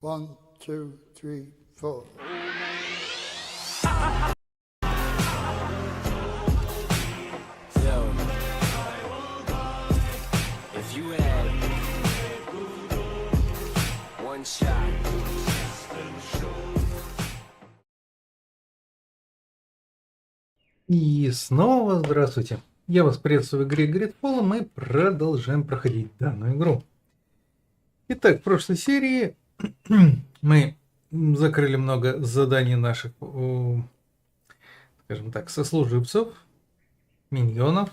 1, 2, 3, 4. Yo, if you had one shot. И снова здравствуйте. Я вас приветствую в игре GreedFall, мы продолжаем проходить данную игру. Итак, в прошлой серии мы закрыли много заданий наших, скажем так, сослуживцев, миньонов.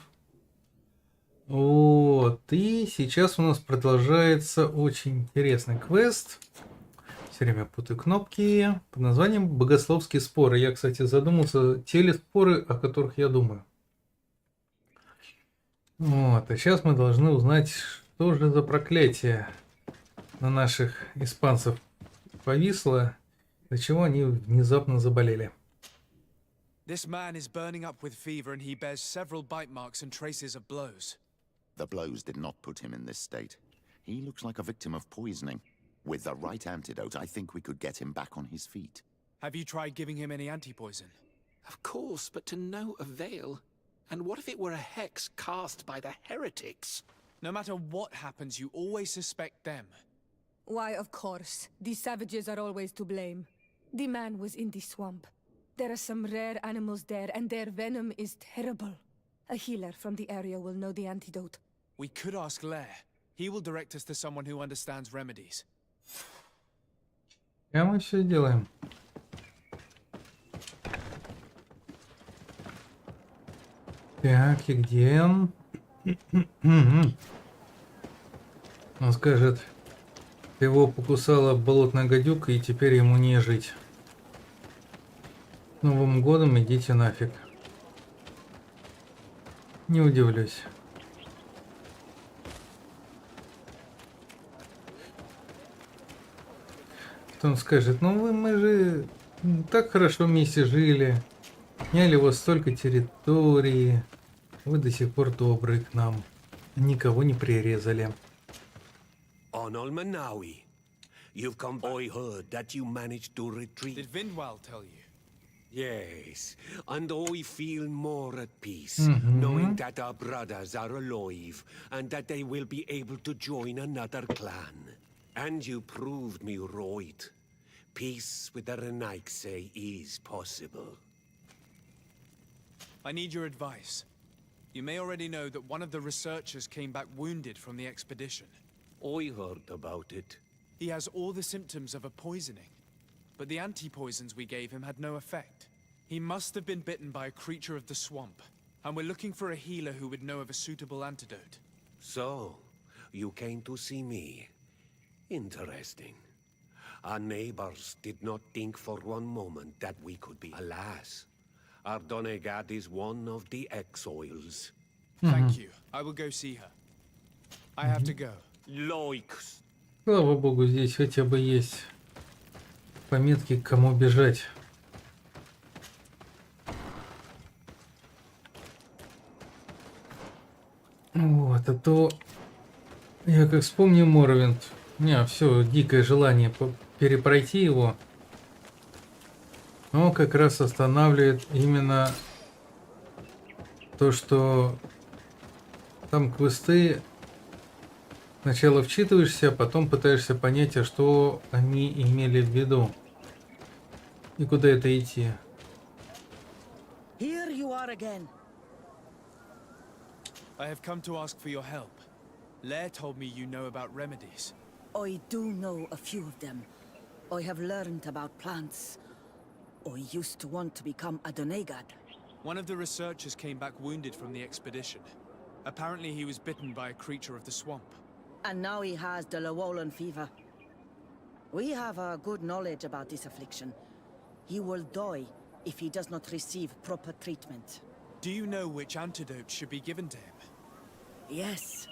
Вот, и сейчас у нас продолжается очень интересный квест. Все время путаю кнопки. Под названием «Богословские споры». Я, кстати, задумался, те ли споры, о которых я думаю. Вот, а сейчас мы должны узнать, что же за проклятие на наших испанцев повисло, из-за чего они внезапно заболели. This man is burning up with fever and he bears several bite marks and traces of blows. The blows did not put him in this state. He looks like a victim of poisoning. With the right antidote, I think we could get him back on his feet. Have you tried giving him any anti-poison? Of course, but to no avail. And what if it were a hex cast by the heretics? No matter what happens, you always suspect them. Why, of course. These savages are always to blame. The man was in the swamp. There are some rare animals there, and their venom is terrible. A healer from the area will know the antidote. We could ask Lair. He will direct us to someone who understands remedies. А мы все делаем. Так, и где он? Он скажет, его покусала болотная гадюка, и теперь ему не жить. С Новым годом идите нафиг. Не удивлюсь. Он скажет, ну мы же так хорошо вместе жили, сняли у вас столько территории, вы до сих пор добры к нам, никого не прирезали. You've come. I heard that you managed to retreat. Did Vindwal tell you? Yes, and I feel more at peace, knowing that our brothers are alive, and that they will be able to join another clan. And you proved me right. Peace with the Renaigse is possible. I need your advice. You may already know that one of the researchers came back wounded from the expedition. I heard about it. He has all the symptoms of a poisoning, but the anti-poisons we gave him had no effect. He must have been bitten by a creature of the swamp, and we're looking for a healer who would know of a suitable antidote. So, you came to see me. Interesting. Our neighbors did not think for one moment that we could be. Alas, our Donegad is one of the exiles. Thank you. I will go see her. I have to go. Likes. Слава богу, здесь хотя бы есть пометки, к кому бежать. Вот, а то я как вспомню Моровинд, у меня все дикое желание перепройти его, но как раз останавливает именно то, что там квесты сначала вчитываешься, а потом пытаешься понять, а что они имели в виду и куда это идти. Here you are again. I have come to ask for your help. Lair told me you know about remedies. I do know a few of them. I have learned about plants. I used to want to become a Donegad. One of the researchers came back wounded from the expedition. Apparently he was bitten by a creature of the swamp. And now he has the Llewellyn fever. We have a good knowledge about this affliction. He will die if he does not receive proper treatment. Do you know which antidote should be given to him? Yes.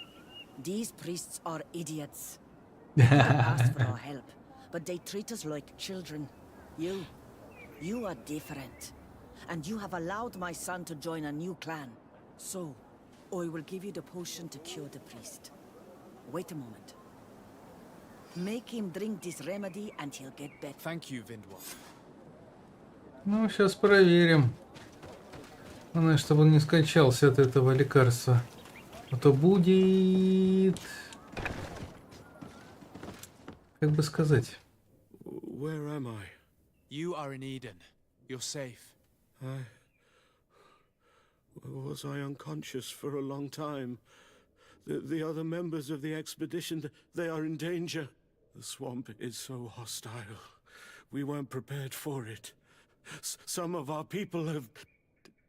These priests are idiots. They ask for our help, but they treat us like children. You are different. And you have allowed my son to join a new clan. So, I will give you the potion to cure the priest. Wait a moment. Make him drink this remedy and he'll get better. Thank you, Vindwalk. Ну, сейчас проверим. Главное, чтобы он не скончался от этого лекарства. А то будет... Как бы сказать? Where am I? You are in Eden. You're safe. Was I unconscious for a long time? The other members of the expedition, they are in danger. The swamp is so hostile. We weren't prepared for it. Some of our people have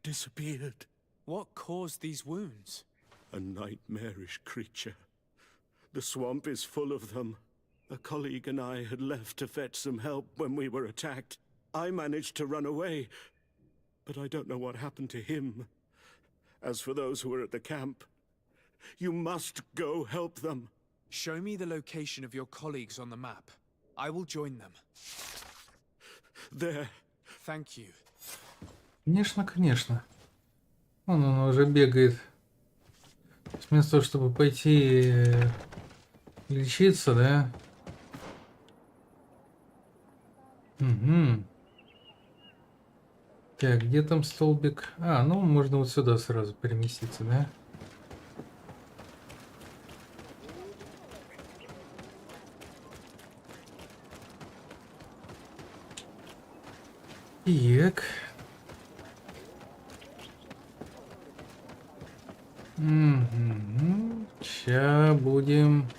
disappeared. What caused these wounds? A nightmarish creature. The swamp is full of them. A colleague and I had left to fetch some help when we were attacked. I managed to run away, but I don't know what happened to him. As for those who are at the camp, you must go help them. Show me the location of your colleagues on the map. I will join them. There. Thank you. Конечно, конечно. Он уже бегает. Вместо того, чтобы пойти лечиться, да? Угу. Так, где там столбик? А, ну можно вот сюда сразу переместиться, да? Так. Угу. Сейчас будем...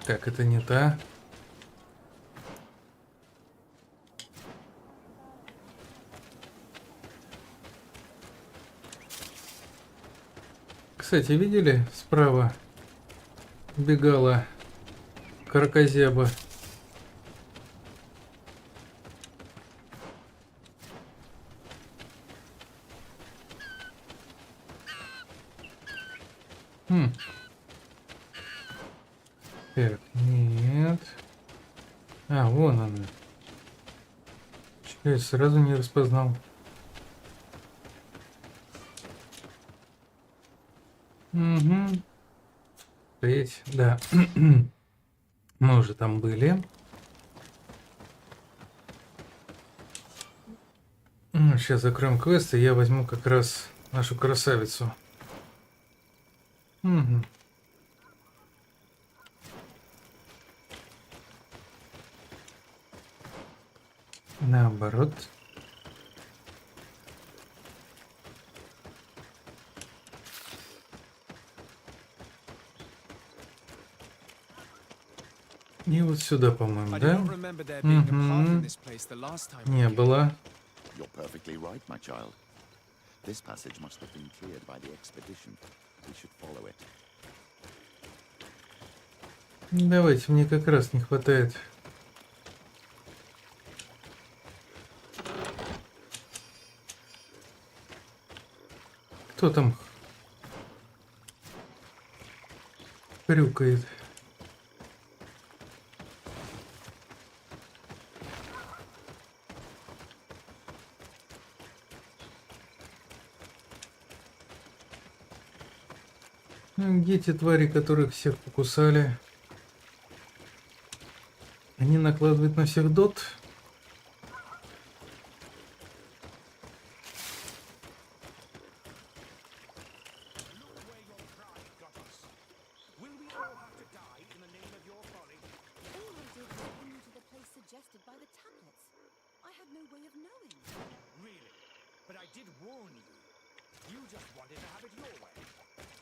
Так, это не та. Кстати, видели? Справа бегала кракозяба. Так, нет. А, вон она. Чё, я сразу не распознал. Угу. Стоять, да. Мы уже там были. Сейчас закроем квест, и я возьму как раз нашу красавицу. Угу. Наоборот. И вот сюда, по-моему, да? Не было. You're perfectly right, my child. This passage must have been cleared by the expedition. We should follow it. Давайте, мне как раз не хватает. Кто там хрюкает? Где те твари, которых всех покусали? Они накладывают на всех дот.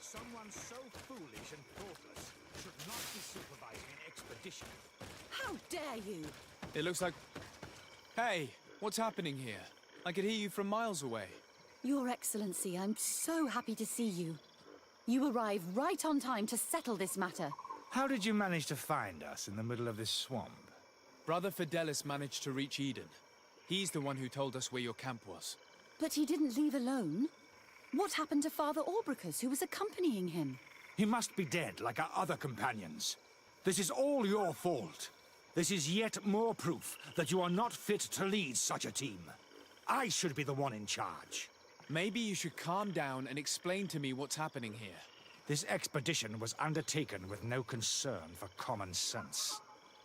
Someone so foolish and thoughtless should not be supervising an expedition. How dare you? It looks like... Hey, what's happening here? I could hear you from miles away. Your Excellency, I'm so happy to see you. You arrived right on time to settle this matter. How did you manage to find us in the middle of this swamp? Brother Fidelis managed to reach Eden. He's the one who told us where your camp was. But he didn't leave alone. What happened to Father Orbricus, who was accompanying him? He must be dead, like our other companions. This is all your fault. This is yet more proof that you are not fit to lead such a team. I should be the one in charge. Maybe you should calm down and explain to me what's happening here. This expedition was undertaken with no concern for common sense.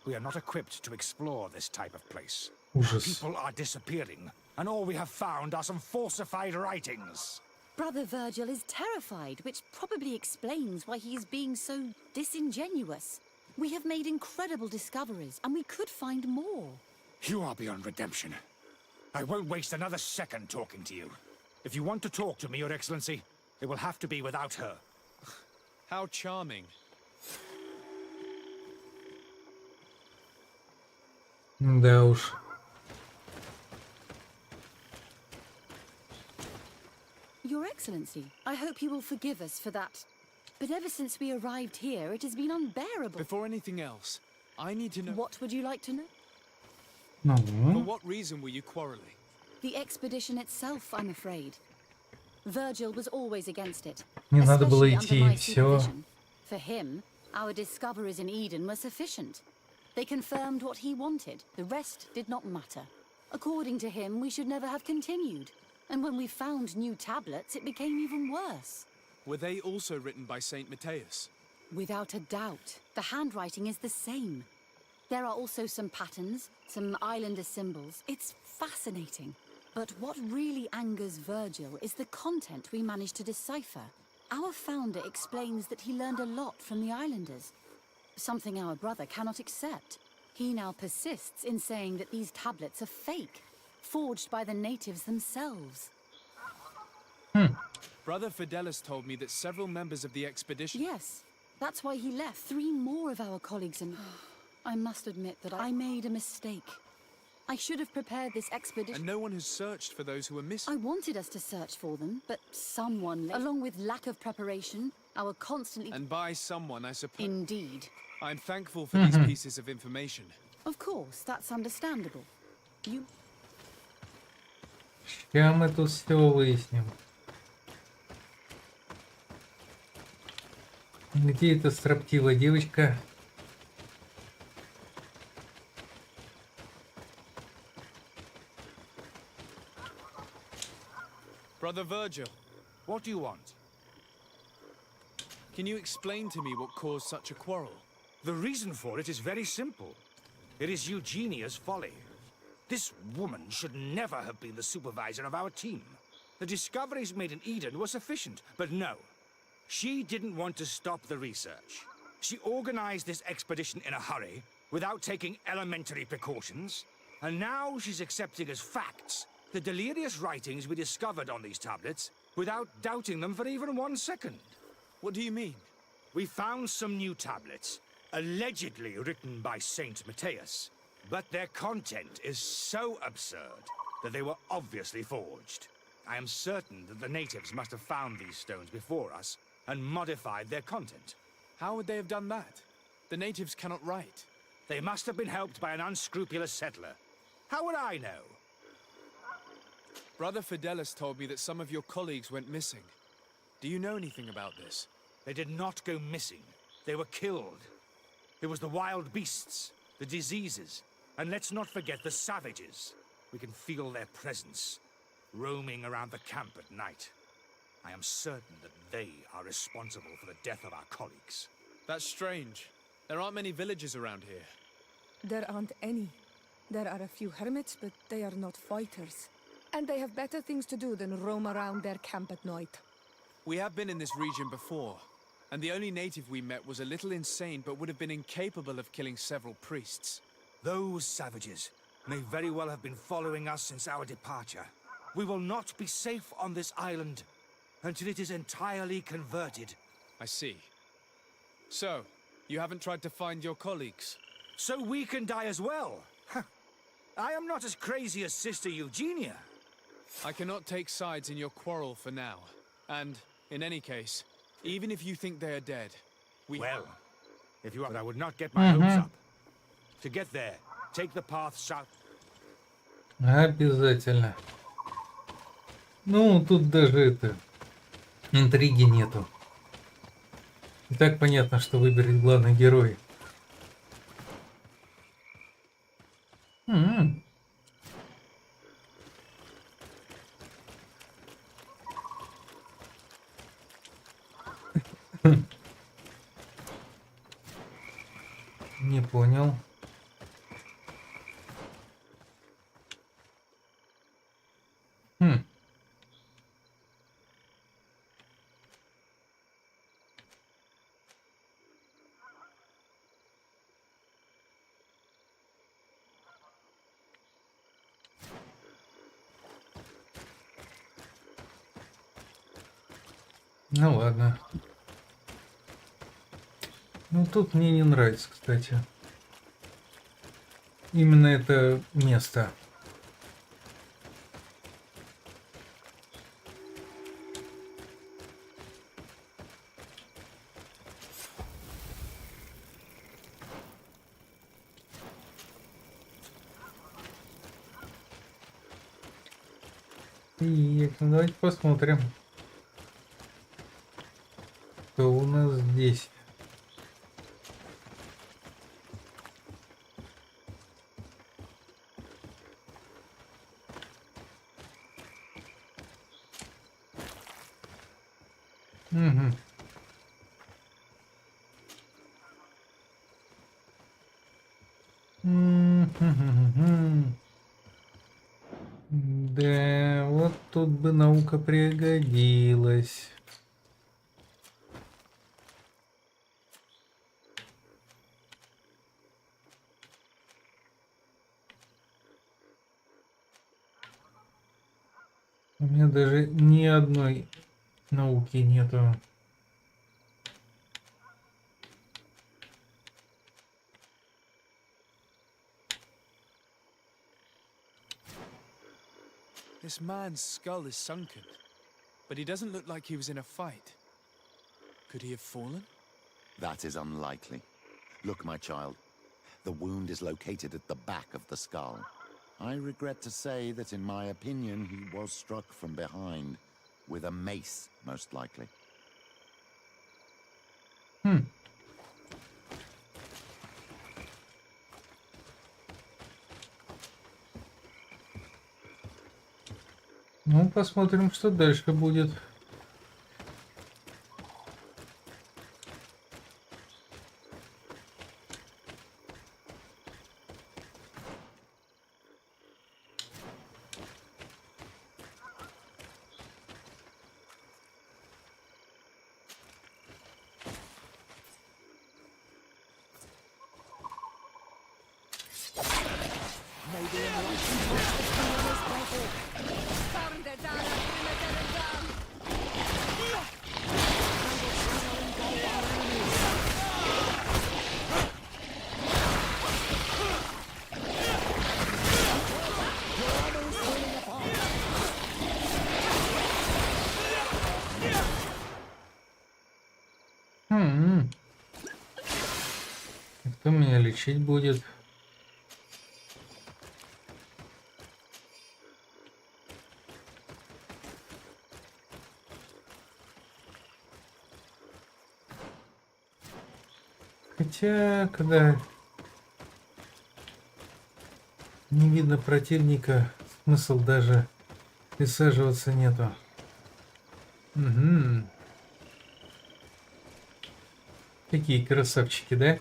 We are not equipped to explore this type of place. Ужас. People are disappearing, and all we have found are some falsified writings. Brother Virgil is terrified, which probably explains why he is being so disingenuous. We have made incredible discoveries, and we could find more. You are beyond redemption. I won't waste another second talking to you. If you want to talk to me, Your Excellency, it will have to be without her. How charming. Да уж. Your Excellency, I hope you will forgive us for that. But ever since we arrived here, it has been unbearable. Before anything else, I need to know... What would you like to know? Ну, For what reason were you quarreling? The expedition itself, I'm afraid. Virgil was always against it. мне надо было especially идти, under my и все. supervision. For him, our discoveries in Eden were sufficient. They confirmed what he wanted. The rest did not matter. According to him, we should never have continued. And when we found new tablets, it became even worse. Were they also written by Saint Matthias? Without a doubt. The handwriting is the same. There are also some patterns, some islander symbols. It's fascinating. But what really angers Virgil is the content we managed to decipher. Our founder explains that he learned a lot from the islanders, something our brother cannot accept. He now persists in saying that these tablets are fake, forged by the natives themselves. Brother Fidelis told me that several members of the expedition... Yes, that's why he left. 3 more of our colleagues and... I must admit that I made a mistake. I should have prepared this expedition. And no one has searched for those who were missing. I wanted us to search for them, but someone, along with lack of preparation, our constantly... And by someone, I suppose... Indeed. I'm thankful for these pieces of information. Of course, that's understandable. You... Сейчас мы тут все выясним. Где эта строптивая девочка? Brother Virgil, What do you want? can you explain to me what caused such a quarrel? The reason for it is very simple. It is Eugenia's folly. This woman should never have been the supervisor of our team. The discoveries made in Eden were sufficient, but no. She didn't want to stop the research. She organized this expedition in a hurry, without taking elementary precautions, and now she's accepting as facts the delirious writings we discovered on these tablets, without doubting them for even 1 second. What do you mean? We found some new tablets, allegedly written by Saint Matthias, but their content is so absurd that they were obviously forged. I am certain that the natives must have found these stones before us and modified their content. How would they have done that? The natives cannot write. They must have been helped by an unscrupulous settler. How would I know? Brother Fidelis told me that some of your colleagues went missing. Do you know anything about this? They did not go missing. They were killed. It was the wild beasts, the diseases, and let's not forget the savages. We can feel their presence, roaming around the camp at night. I am certain that they are responsible for the death of our colleagues. That's strange. There aren't many villages around here. There aren't any. There are a few hermits, but they are not fighters. And they have better things to do than roam around their camp at night. We have been in this region before, and the only native we met was a little insane but would have been incapable of killing several priests. Those savages may very well have been following us since our departure. We will not be safe on this island until it is entirely converted. I see. So, you haven't tried to find your colleagues? So we can die as well. I am not as crazy as Sister Eugenia. I cannot take sides in your quarrel for now. And, in any case, even if you think they are dead, Well, if you are, I would not get my hopes up. To get there, take the path south. Обязательно. Ну, тут даже интриги нету. И так понятно, что выберет главный герой. Не понял. Ну ладно. Ну тут мне не нравится, кстати. Именно это место. И давайте посмотрим, что у нас здесь. Угу. Да, вот тут бы наука пригодилась. У меня даже ни одной науки нету. This man's skull is sunken, but he doesn't look like he was in a fight. Could he have fallen? That is unlikely. Look, my child. The wound is located at the back of the skull. I regret to say that, in my opinion, he was struck from behind. With a mace, most likely. Ну, посмотрим, что дальше будет. Кто меня лечить будет? Хотя, когда не видно противника, смысл даже присаживаться нету. Угу. Какие красавчики, да?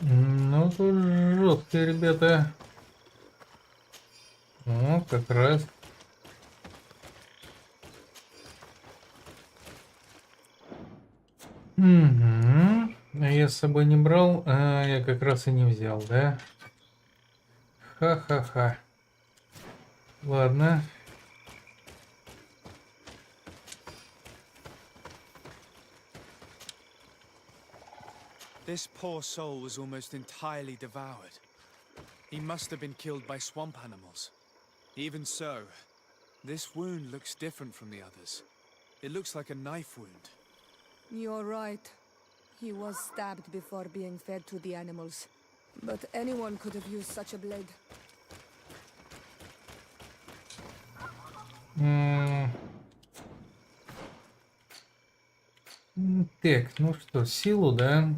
Ну, тут жесткие ребята. О, как раз Угу. А я с собой не брал, а я как раз и не взял, да? Ха-ха-ха. Ладно. This poor soul was almost entirely devoured. He must have been killed by swamp animals. Even so, this wound looks different from the others. It looks like a knife wound. You're right. He was stabbed before being fed to the animals. But anyone could have used such a blade. Так, ну что, силу, да?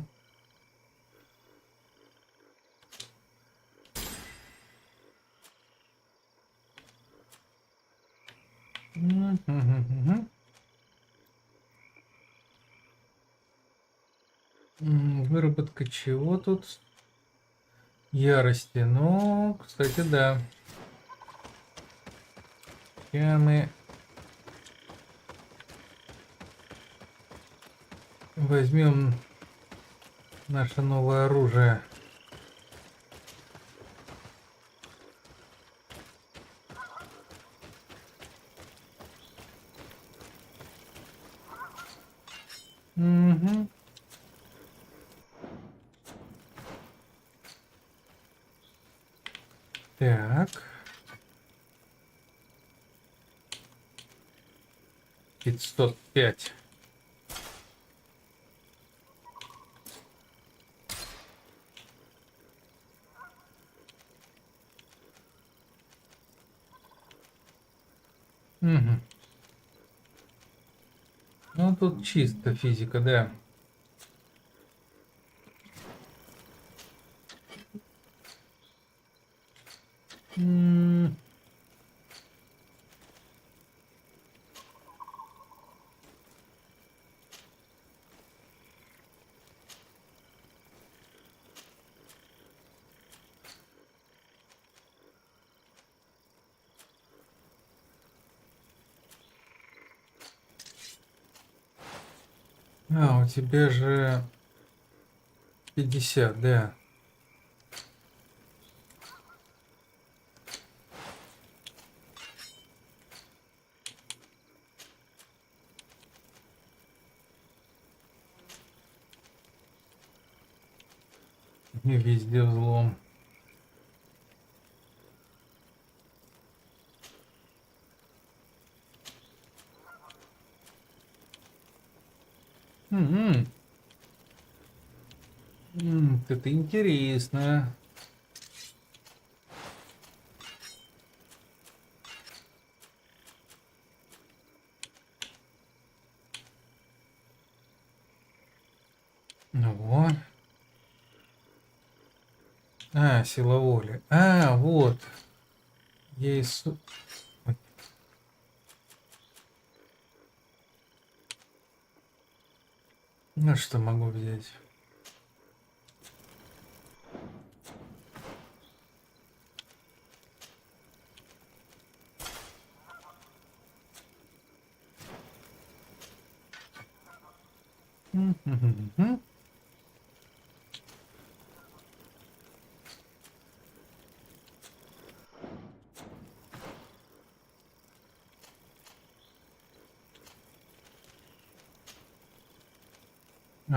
Выработка чего тут? Ярости. Ну, кстати, да. Сейчас мы возьмем наше новое оружие. Угу. Так. 505. Угу. Ну, тут чисто физика, да. А, у тебя же 50, да. И везде взлом. Угу. Это интересно. Ну вот. А, сила воли. А, вот. Я Ой. Ну что могу взять?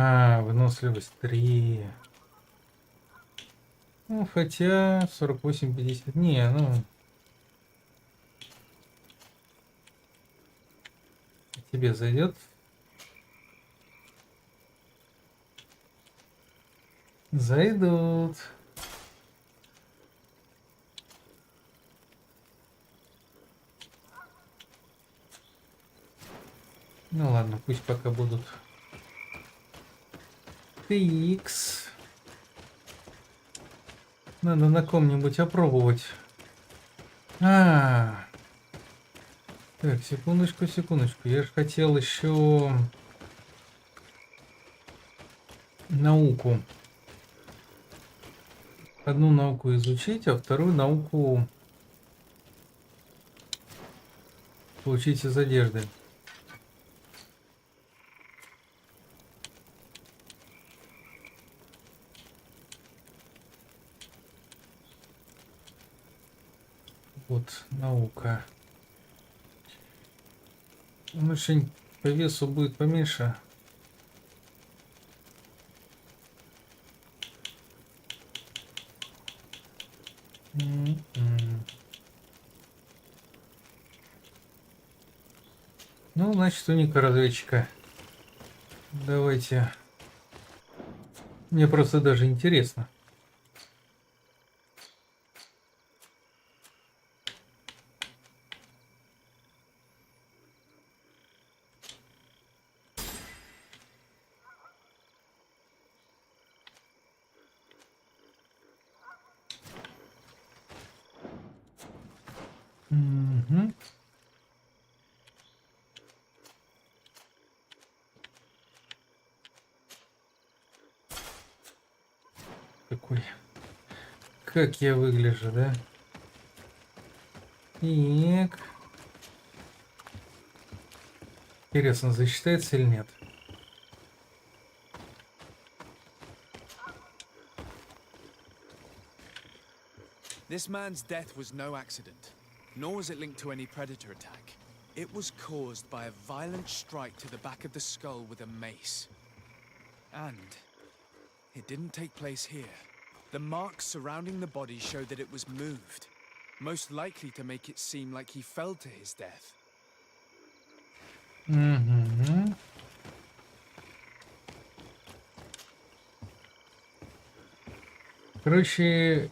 А, выносливость 3. Ну, хотя 48-50. Не, ну. Тебе зайдет? Зайдут. Ну ладно, пусть пока будут. Икс. Надо на ком-нибудь опробовать. Так, секундочку, секундочку. Я же хотел еще науку. Одну науку изучить, а вторую науку получить из одежды. Вот, наука. Он очень по весу будет поменьше. Ну, значит, уника разведчика. Давайте. Мне просто даже интересно. Угу. Какой? Как я выгляжу, да? Так. Интересно, засчитается или нет? This man's death was no accident, nor was it linked to any predator attack. It was caused by a violent strike to the back of the skull with a mace. And it didn't take place here. The marks surrounding the body show that it was moved, most likely to make it seem like he fell to his death. Угу. Короче,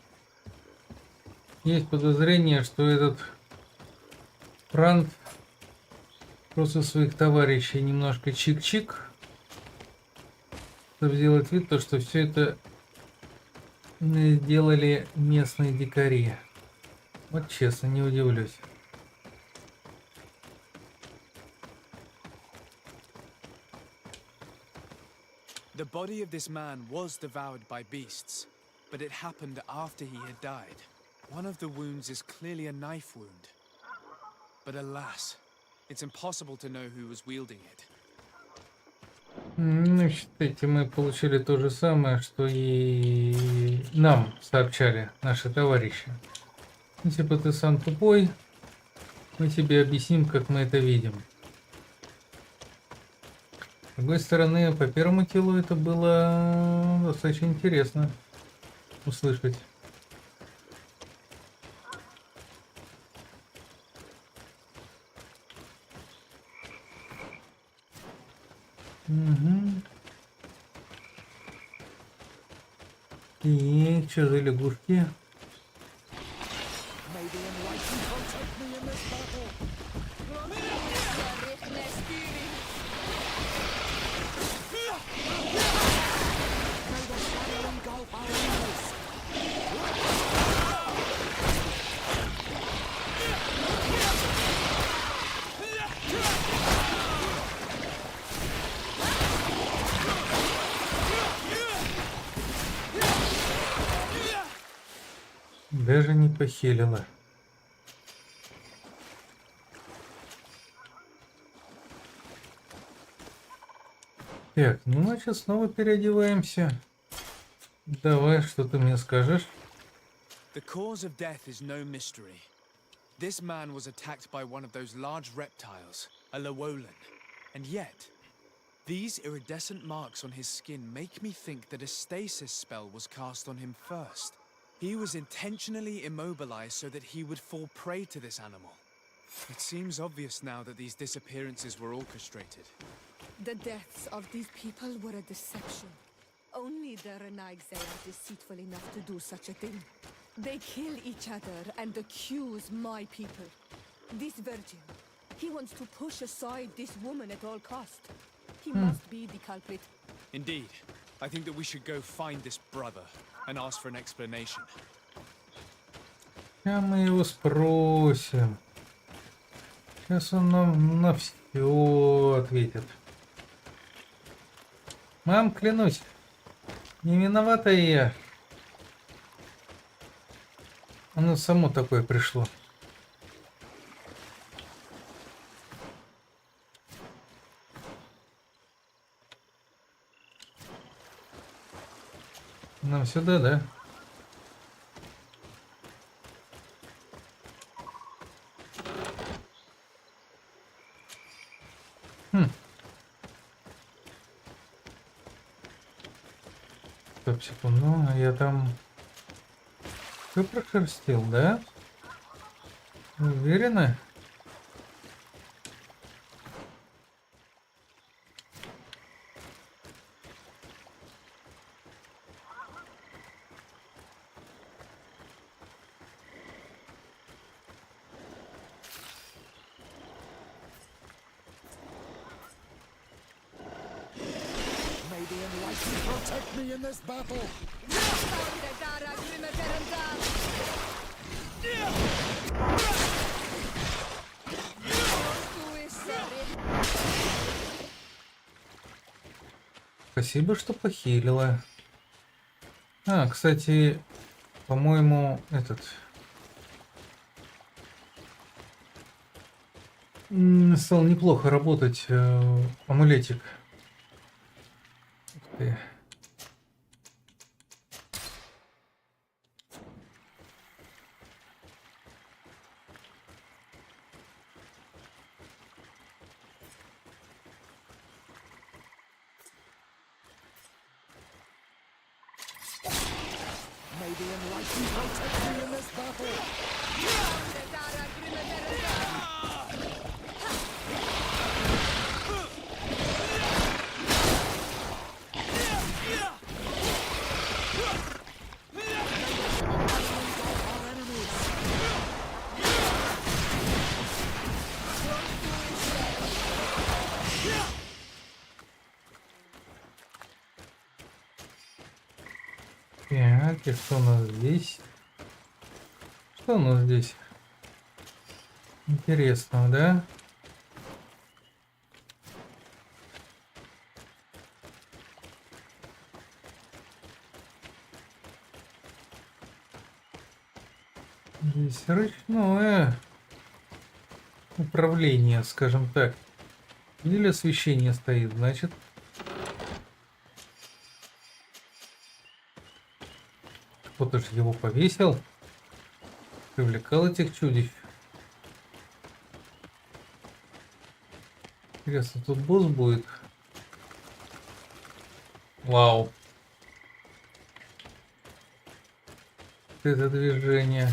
есть подозрение, что этот Франт просто своих товарищей немножко чик-чик, чтобы сделать вид, то, что все это сделали местные дикари. Вот честно, не удивлюсь. The body of this man was devoured by beasts, but it happened after he had died. One of the wounds is clearly a knife wound. But alas, it's impossible to know who was wielding it. Ну, считайте, мы получили то же самое, что и нам сообщали наши товарищи. Ну, типа, ты сам тупой, мы тебе объясним, как мы это видим. С другой стороны, по первому телу это было достаточно интересно услышать. Угу. И что за лягушки? Даже не похилила. Так, ну значит снова переодеваемся. Давай, что ты мне скажешь? The cause of death is no mystery. This man was attacked by one of those large reptiles, a Llewellyn. And yet, these iridescent marks on his skin make me think that a stasis spell was cast on him first. He was intentionally immobilized so that he would fall prey to this animal. It seems obvious now that these disappearances were orchestrated. The deaths of these people were a deception. Only the Renaigse are deceitful enough to do such a thing. They kill each other and accuse my people. This virgin, he wants to push aside this woman at all cost. He must be the culprit. Indeed. I think that we should go find this brother and ask for an explanation. Сейчас мы его спросим. Сейчас он нам на все ответит. Мам, клянусь, не виновата я. Оно само такое пришло. Нам сюда, да? Так, секунду, я там все прошерстил, да? Уверены? Спасибо, что похилила. А, кстати, по-моему, стал неплохо работать амулетик. Ух ты. Так, и что у нас здесь? Что у нас здесь? Интересно, да? Здесь ручное управление, скажем так. Или освещение стоит, значит. Кто-то же его повесил. Привлекал этих чудищ. Интересно, тут босс будет? Вау. Это движение.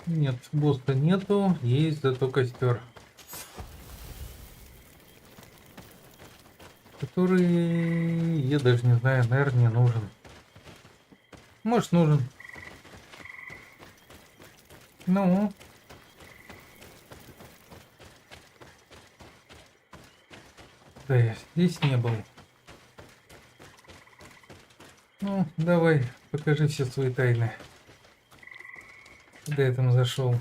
Нет, босса нету, есть зато костер, который, я даже не знаю, наверное, не нужен. Может, нужен. Ну. Да, я здесь не был. Ну, давай, покажи все свои тайны. Куда я там зашел?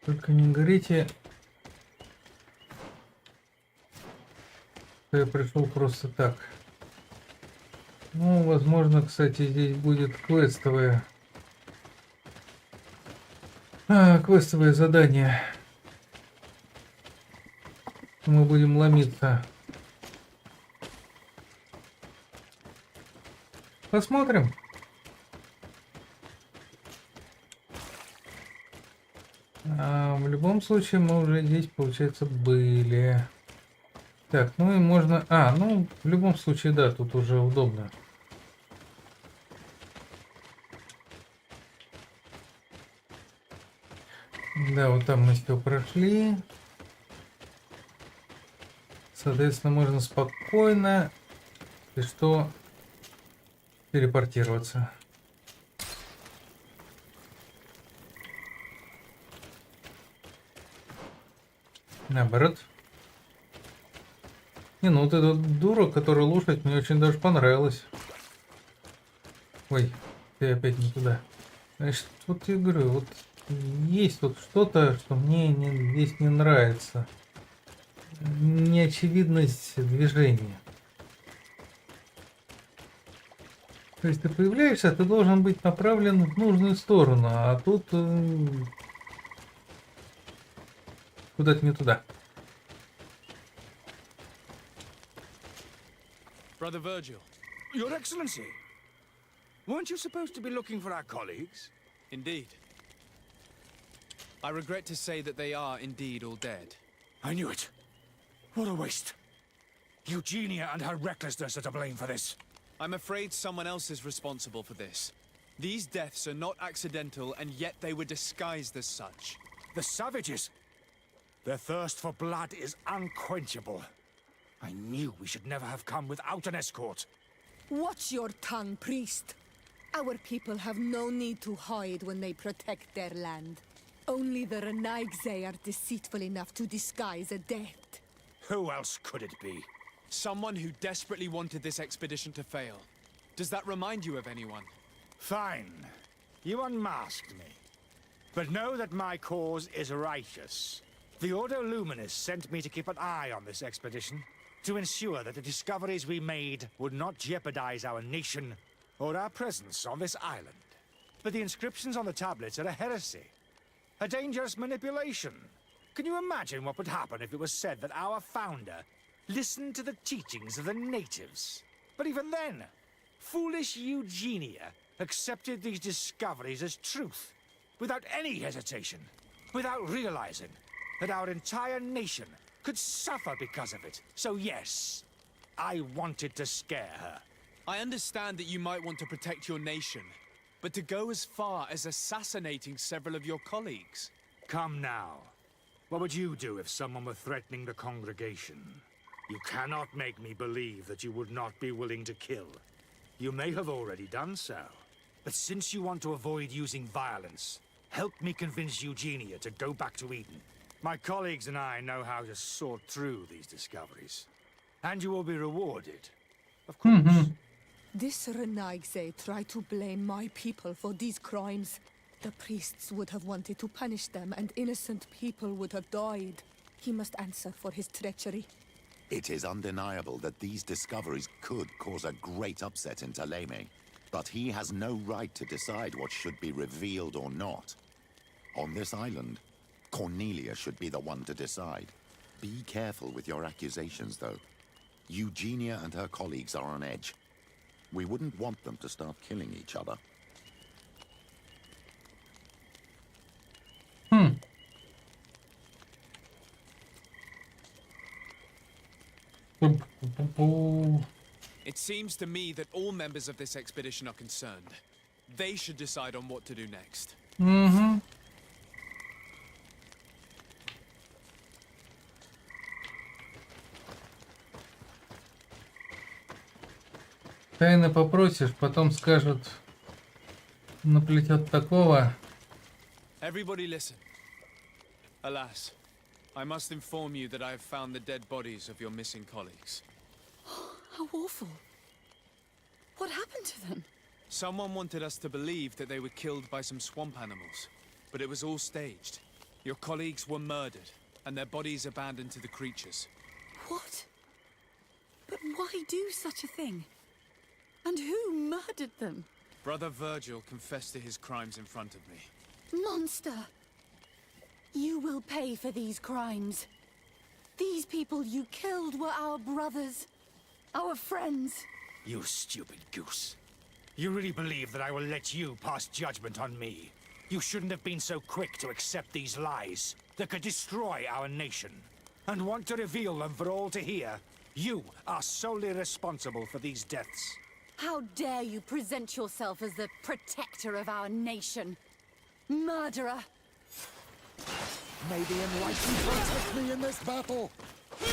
Только не говорите, что я пришел просто так. Ну, возможно, кстати, здесь будет квестовое. Квестовое задание. Мы будем ломиться. Посмотрим. В любом случае мы уже здесь, получается, были. Так, ну и можно... ну, в любом случае, да, тут уже удобно. Да, вот там мы все прошли. Соответственно, можно спокойно, если что, телепортироваться. Наоборот. Не, ну вот эта дура, которая лошадь, мне очень даже понравилась. Ой, ты опять не туда. Значит, вот я говорю, вот есть вот что-то, что мне здесь не нравится. Неочевидность движения. То есть ты появляешься, ты должен быть направлен в нужную сторону, а тут куда-то не туда. Brother Virgil. Your Excellency, weren't you supposed to be looking for our colleagues? Indeed. I regret to say that they are indeed all dead. I knew it. What a waste. Eugenia and her recklessness are to blame for this. I'm afraid someone else is responsible for this. These deaths are not accidental, and yet they were disguised as such. The savages. Their thirst for blood is unquenchable. I knew we should never have come without an escort. Watch your tongue, priest. Our people have no need to hide when they protect their land. Only the Renaigse are deceitful enough to disguise a death. Who else could it be? Someone who desperately wanted this expedition to fail. Does that remind you of anyone? Fine. You unmasked me. But know that my cause is righteous. The Ordo Luminis sent me to keep an eye on this expedition, to ensure that the discoveries we made would not jeopardize our nation or our presence on this island. But the inscriptions on the tablets are a heresy, a dangerous manipulation. Can you imagine what would happen if it was said that our founder listened to the teachings of the natives? But even then, foolish Eugenia accepted these discoveries as truth, without any hesitation, without realizing that our entire nation could suffer because of it. So yes, I wanted to scare her. I understand that you might want to protect your nation, but to go as far as assassinating several of your colleagues? Come now. What would you do if someone were threatening the congregation? You cannot make me believe that you would not be willing to kill. You may have already done so. But since you want to avoid using violence, help me convince Eugenia to go back to Eden. My colleagues and I know how to sort through these discoveries. And you will be rewarded, of course. This Renaigse tried to blame my people for these crimes. The priests would have wanted to punish them, and innocent people would have died. He must answer for his treachery. It is undeniable that these discoveries could cause a great upset in Taleme. But he has no right to decide what should be revealed or not. On this island, Cornelia should be the one to decide. Be careful with your accusations, though. Eugenia and her colleagues are on edge. We wouldn't want them to start killing each other. It seems to me that all members of this expedition are concerned. They should decide on what to do next. Тайно попросишь, потом скажут, наплетет такого. Everybody listen. Alas, I must inform you that I have found the dead bodies of your missing colleagues. How awful. What happened to them? Someone wanted us to believe that they were killed by some swamp animals, but it was all staged. Your colleagues were murdered, and their bodies abandoned to the creatures. What? But why do such a thing? And who murdered them? Brother Virgil confessed to his crimes in front of me. Monster! You will pay for these crimes. These people you killed were our brothers, our friends. You stupid goose. You really believe that I will let you pass judgment on me? You shouldn't have been so quick to accept these lies that could destroy our nation. And want to reveal them for all to hear. You are solely responsible for these deaths. How dare you present yourself as the protector of our nation? Murderer! May the enlightened protect me in this battle! May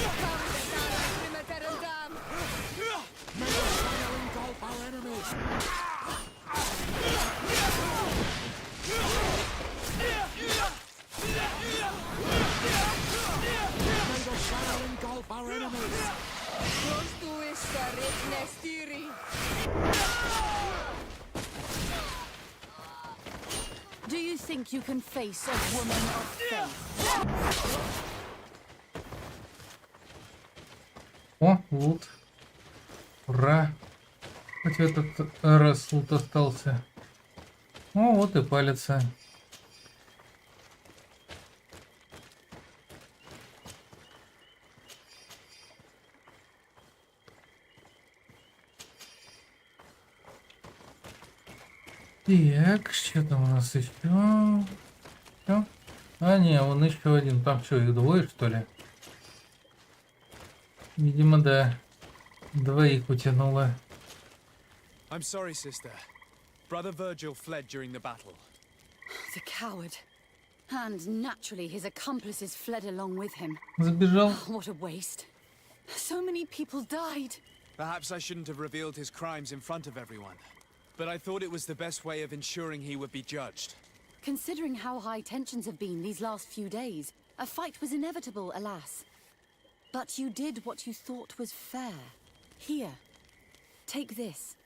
May the fire engulf our enemies! May the fire engulf our enemies! Do you think you can face a woman of faith? О, лут. Ура. Хоть этот раз тут остался. О, вот и палится. Так, что там у нас еще? Всё? А, не, вон еще один. Там что, их двое, что ли? Видимо, да. Двоих утянуло. I'm sorry, sister. Brother Virgil fled during the battle. The coward. And naturally, his accomplices fled along with him. Забежал. What a waste. So many people died. Perhaps I shouldn't have revealed his crimes in front of everyone. But I thought it was the best way of ensuring he would be judged. Considering how high tensions have been these last few days, a fight was inevitable, alas. But you did what you thought was fair. Here, take this.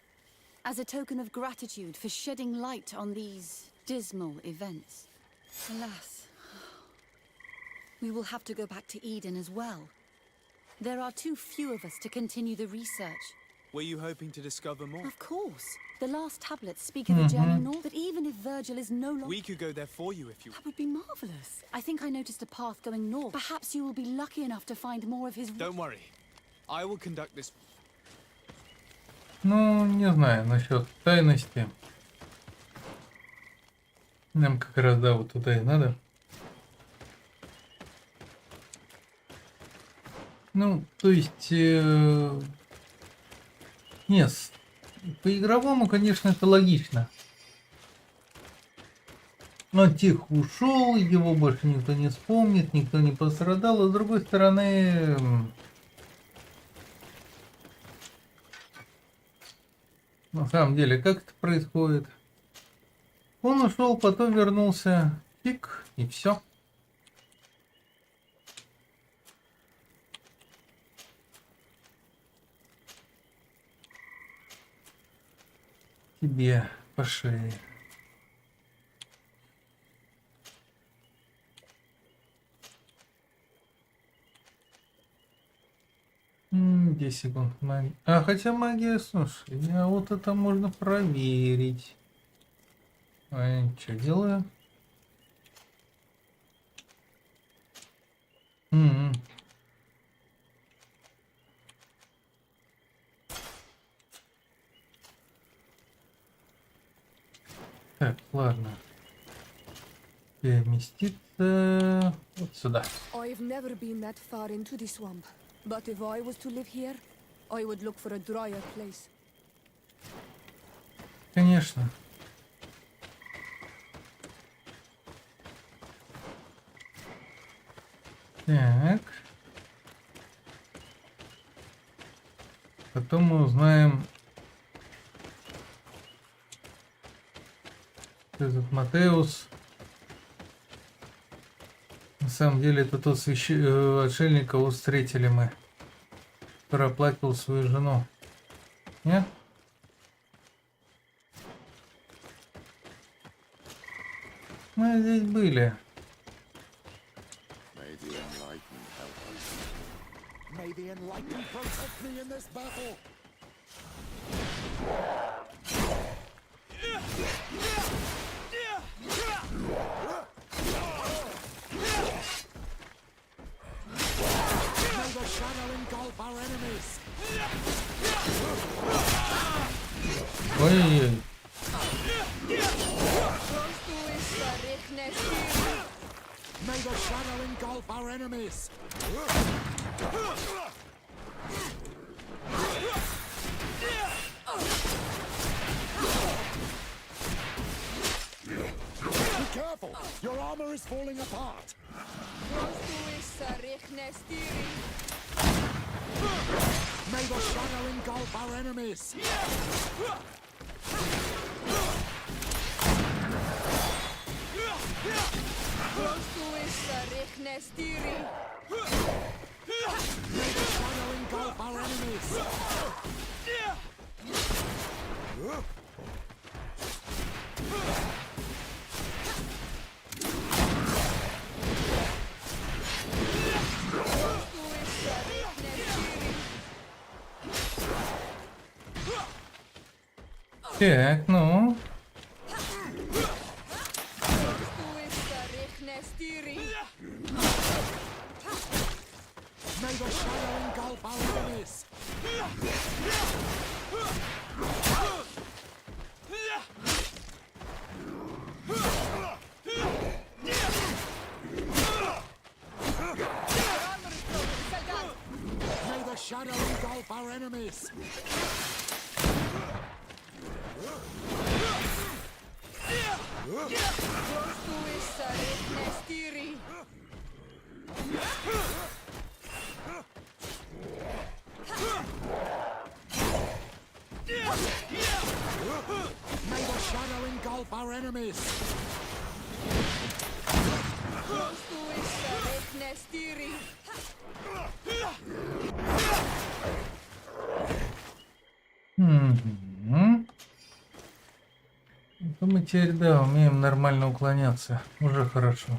As a token of gratitude for shedding light on these dismal events. Alas, we will have to go back to Eden as well. There are too few of us to continue the research. Were you hoping to discover more? Of course. The last tablets speak of a journey north, but even if Virgil is no longer... We could go there for you if you... That would be marvelous. I think I noticed a path going north. Perhaps you will be lucky enough to find more of his... Don't worry. I will conduct this... Ну, не знаю насчет тайности. Нам как раз, да, вот туда и надо. Ну, то есть... Нет, по-игровому, конечно, это логично. Он тихо ушел, его больше никто не вспомнит, никто не пострадал. А с другой стороны... На самом деле, как это происходит? Он ушел, потом вернулся, пик, и все. Тебе по шее. Десять секунд магии. А хотя магия, слушай, а вот это можно проверить. А что делаю? Так, ладно. Переместиться вот сюда. I've never been that far into the swamp, but if I was to live here, I would look for a drier place. Конечно. Так. Потом мы узнаем, что этот Матеус. На самом деле это тот отшельник, кого встретили мы. Который оплакивал свою жену. Нет? Мы здесь были. May the enlightened protect me in this battle. May the shadow engulf our enemies. Ой-ой-ой. May the shadow engulf our enemies. Be careful! Your armor is falling apart. May the shadow engulf our enemies. May the shadow engulf our enemies. Так, ну. Shadow engulf our enemies. May the shadow engulf our enemies. Это мы теперь, да, умеем нормально уклоняться. Уже хорошо.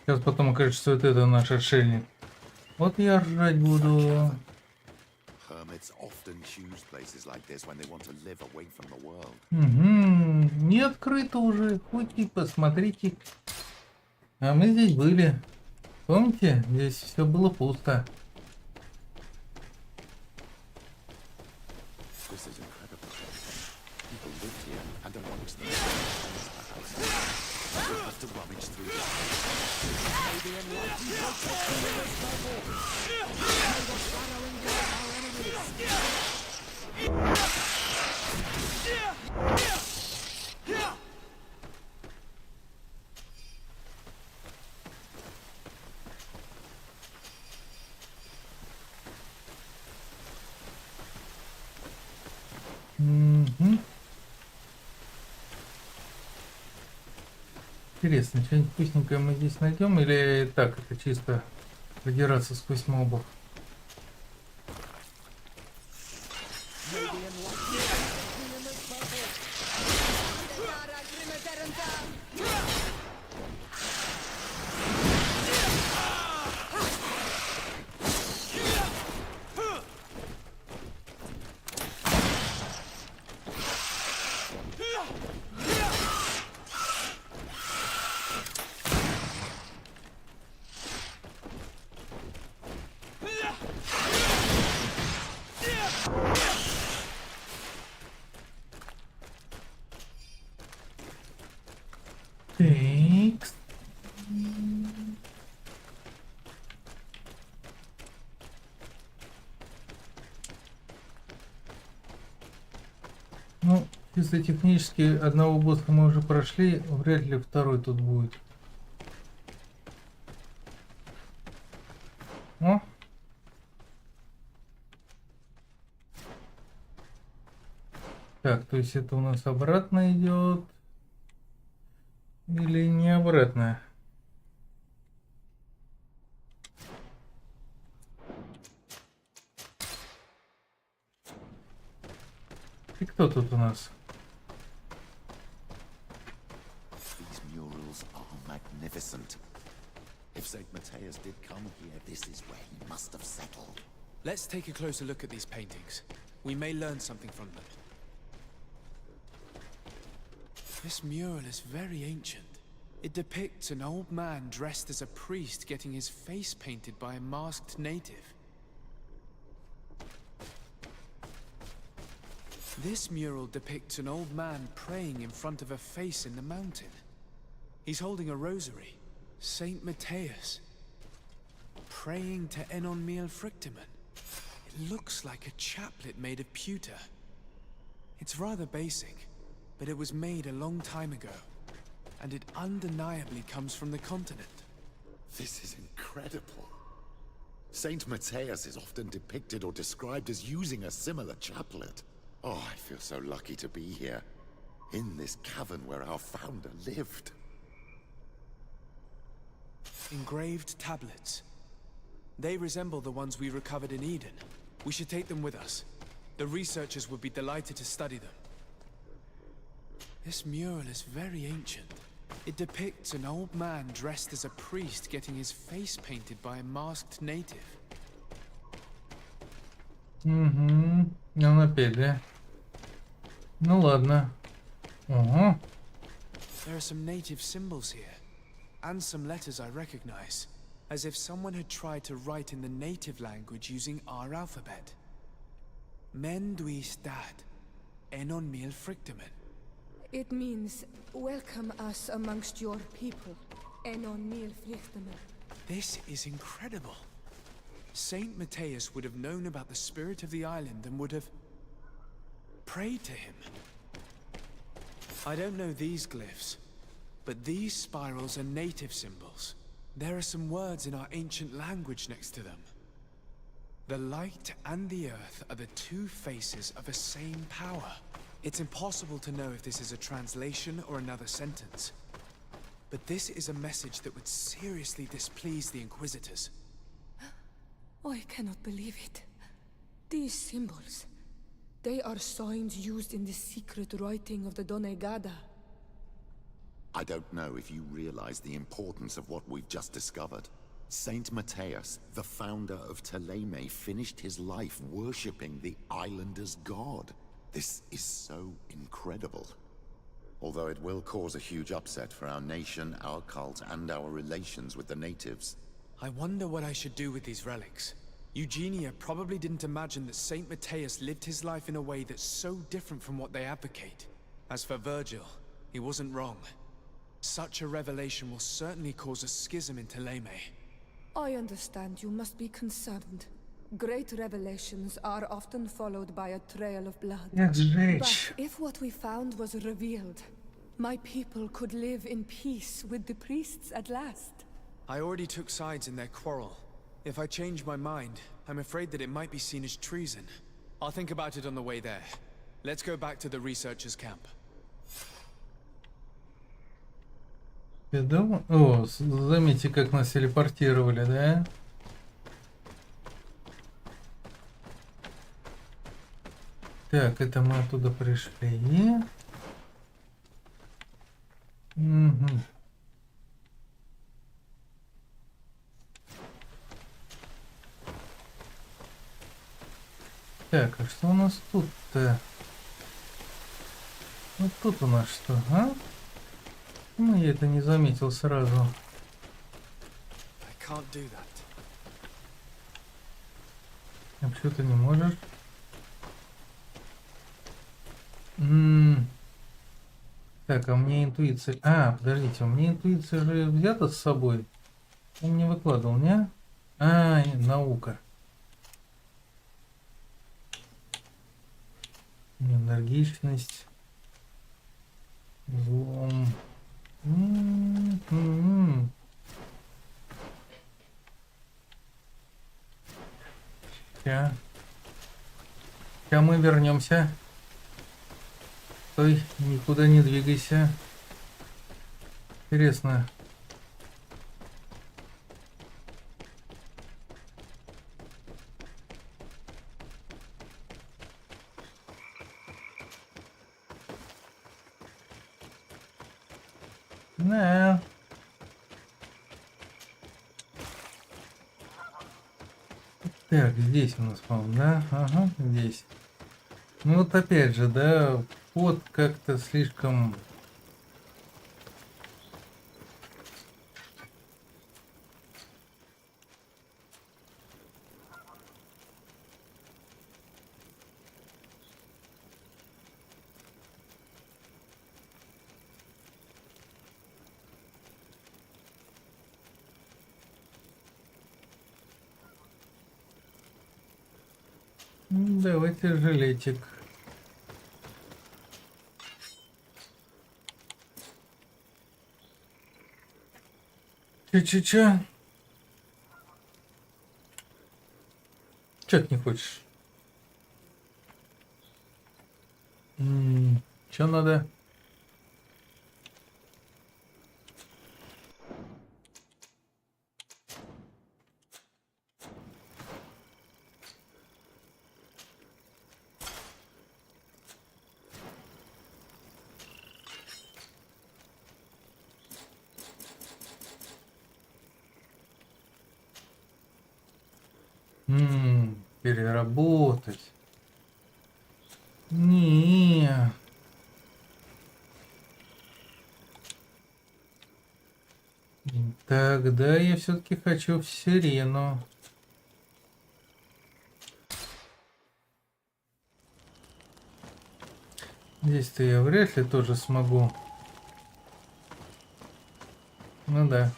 Сейчас потом окажется, что это наш отшельник. Вот я ржать буду. Не открыто уже. Хоть и посмотрите. А мы здесь были. Помните? Здесь все было пусто. Интересно, что-нибудь вкусненькое мы здесь найдем, или так, это чисто продираться сквозь мобов? Так. Ну, чисто технически одного босса мы уже прошли, вряд ли второй тут будет. О! Так, то есть это у нас обратно идет. Или не обратно? И кто тут у нас? These murals are magnificent. If St. Matthias did come here, this is where he must have settled. Let's take a closer look at these paintings. We may learn something from them. This mural is very ancient. It depicts an old man dressed as a priest getting his face painted by a masked native. This mural depicts an old man praying in front of a face in the mountain. He's holding a rosary. Saint Matthias. Praying to Enon Miel Frictimen. It looks like a chaplet made of pewter. It's rather basic, but it was made a long time ago. And it undeniably comes from the continent. This is incredible. Saint Matthias is often depicted or described as using a similar chaplet. Oh, I feel so lucky to be here. In this cavern where our founder lived. Engraved tablets. They resemble the ones we recovered in Eden. We should take them with us. The researchers would be delighted to study them. This mural is very ancient. It depicts an old man dressed as a priest getting his face painted by a masked native. Ну опять, да? Ну ладно. Ого. There are some native symbols here, and some letters I recognize, as if someone had tried to write in the native language using our alphabet. Men dui stad, enon mil frictamen. It means, welcome us amongst your people. Enon mil frichtamen. This is incredible. Saint Matthias would have known about the spirit of the island and would have prayed to him. I don't know these glyphs, but these spirals are native symbols. There are some words in our ancient language next to them. The light and the earth are the two faces of a same power. It's impossible to know if this is a translation or another sentence. But this is a message that would seriously displease the Inquisitors. I cannot believe it. These symbols, they are signs used in the secret writing of the Donegada. I don't know if you realize the importance of what we've just discovered. Saint Matthias, the founder of Ptolemy, finished his life worshipping the islanders' god. This is so incredible. Although it will cause a huge upset for our nation, our cult, and our relations with the natives. I wonder what I should do with these relics. Eugenia probably didn't imagine that Saint Matthias lived his life in a way that's so different from what they advocate. As for Virgil, he wasn't wrong. Such a revelation will certainly cause a schism in Ptolemy. I understand you must be concerned. Great revelations are often followed by a trail of blood. But if what we found was revealed, my people could live in peace with the priests at last. I already took sides in their quarrel. If I change my mind, I'm afraid that it might be seen as treason. I'll think about it on the way there. Let's go back to the researchers' camp. О, заметьте, как нас телепортировали, да? Так, это мы оттуда пришли. Угу. Так, а что у нас тут-то? Вот тут у нас что, а? Ну, я это не заметил сразу. I can't do that. А почему ты не можешь? Так, а у меня интуиция... А, подождите, у меня интуиция же взята с собой. Он мне выкладывал, не? А, наука. Энергичность. Взлом. Сейчас мы вернемся. Стой, никуда не двигайся. Интересно. Да. Так, здесь у нас, по-моему, да? Ага, здесь. Ну вот опять же, да, вот как-то слишком... Давайте жилетик. Чё? Чё ты не хочешь? Чё надо? Переработать. Не. Тогда я все-таки хочу в сирену. Здесь-то я вряд ли тоже смогу. Ну да.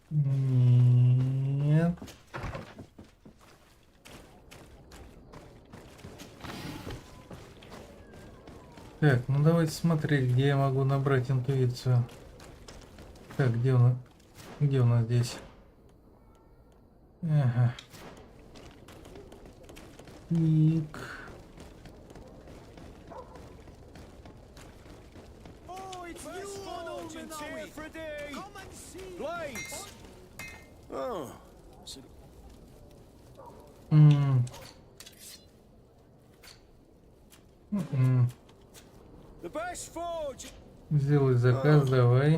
Нет. Так, ну давайте смотреть, где я могу набрать интуицию. Так, где у нас здесь? Ага. Так. Сделай заказ, давай.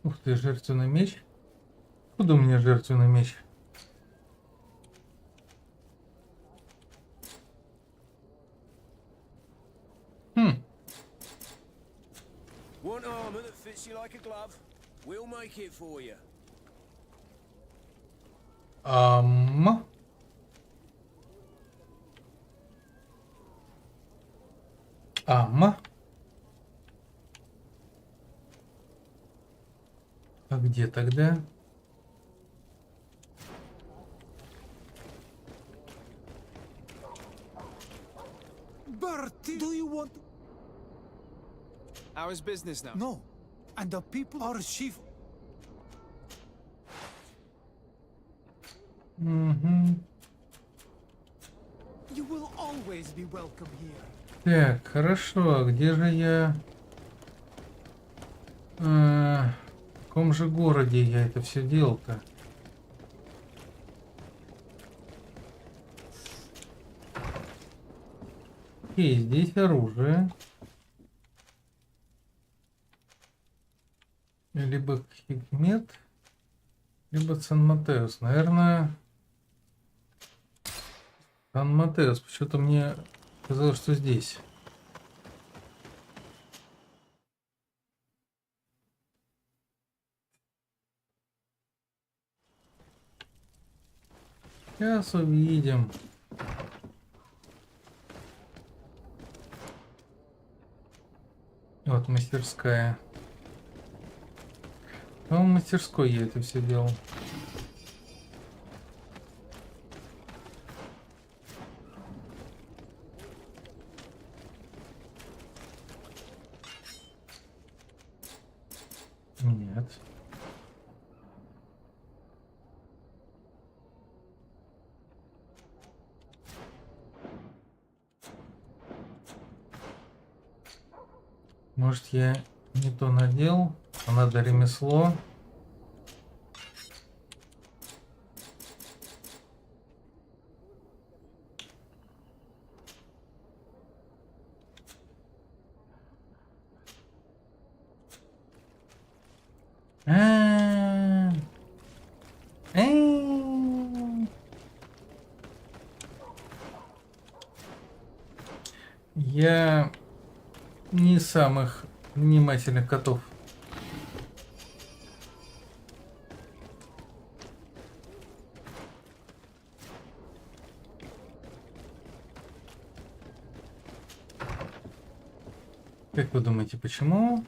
Ух ты, жертвенный меч. Откуда у меня жертвенный меч? Want armor that fits you like a glove? We'll make it for you. Ам. А где тогда? Bertie, do you want? How is business now? No, and the people are chief. Угу. You will always be welcome here. Так, хорошо. А где же я? В каком же городе я это все делал-то? Окей, здесь оружие. Либо Хикмет, либо Сан-Матеус. Наверное, Сан-Матеус. Почему-то мне казалось, что здесь. Сейчас увидим. Вот мастерская. В мастерской я это все делал. Нет. Может, я не то надел, а надо ремесло. Я не из самых внимательных котов. Как вы думаете, почему?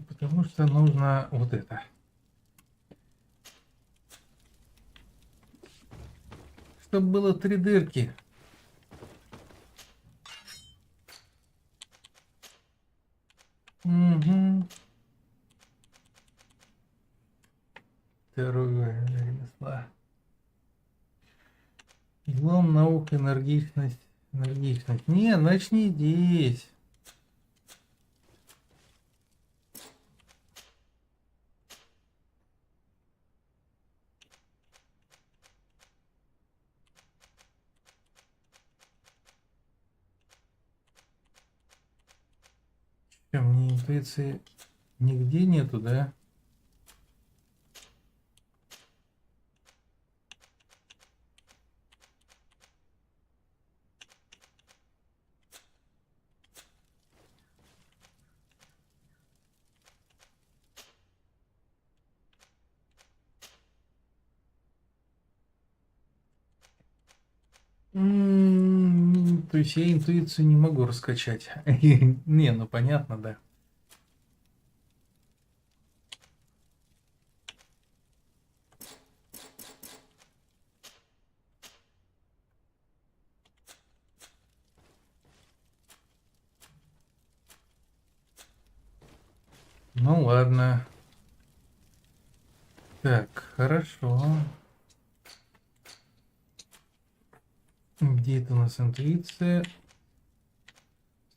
Потому что нужно вот это. Чтобы было 3 дырки. Угу. Второе ремесло. Излом, наука, энергичность, Логично. Не, начни здесь. Что, мне интуиции нигде нету, да? То есть я интуицию не могу раскачать. Не, ну понятно, да. Ну ладно. Так, хорошо. Где это у нас интуиция?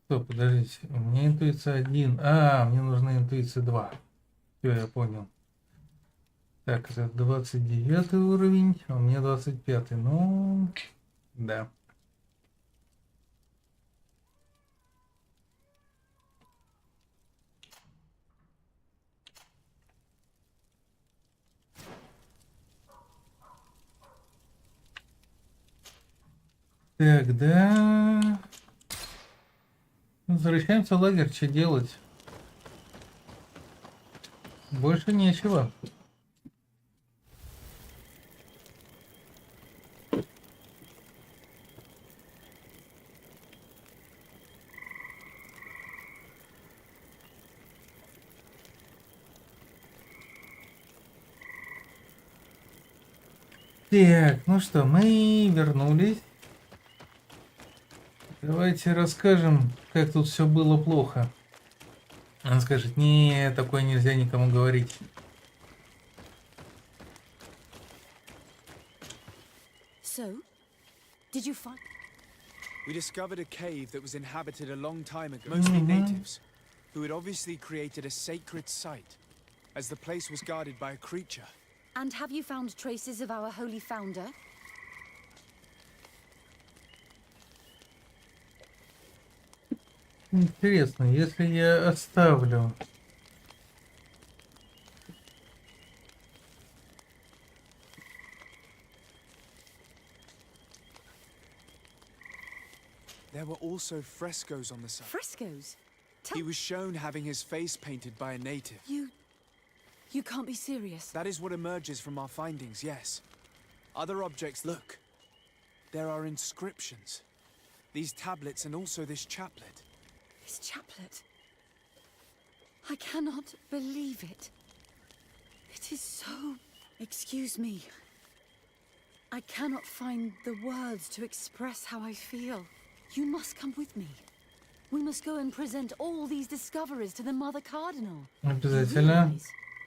Стоп, подождите. У меня интуиция 1. А, мне нужна интуиция 2. Все, я понял. Так, это 29 уровень, а у меня 25. Ну, да. Тогда возвращаемся в лагерь, что делать? Больше нечего. Так, ну что, мы вернулись. Давайте расскажем, как тут все было плохо. Он скажет, не, такое нельзя никому говорить. So, did you find? We discovered a cave that was inhabited a long time ago. Mostly natives, who had obviously created a sacred site, as the place was guarded by a creature. And have you found traces of our holy founder? Интересно, если я оставлю... There were also frescoes on the site. Frescoes? He was shown having his face painted by a native. You can't be serious. That is what emerges from our findings, yes. Other objects, look. There are inscriptions. These tablets and also this chaplet. This chaplet. I cannot believe it. It is so... Excuse me. I cannot find the words to express how I feel. You must come with me. We must go and present all these discoveries to the Mother Cardinal. Обязательно.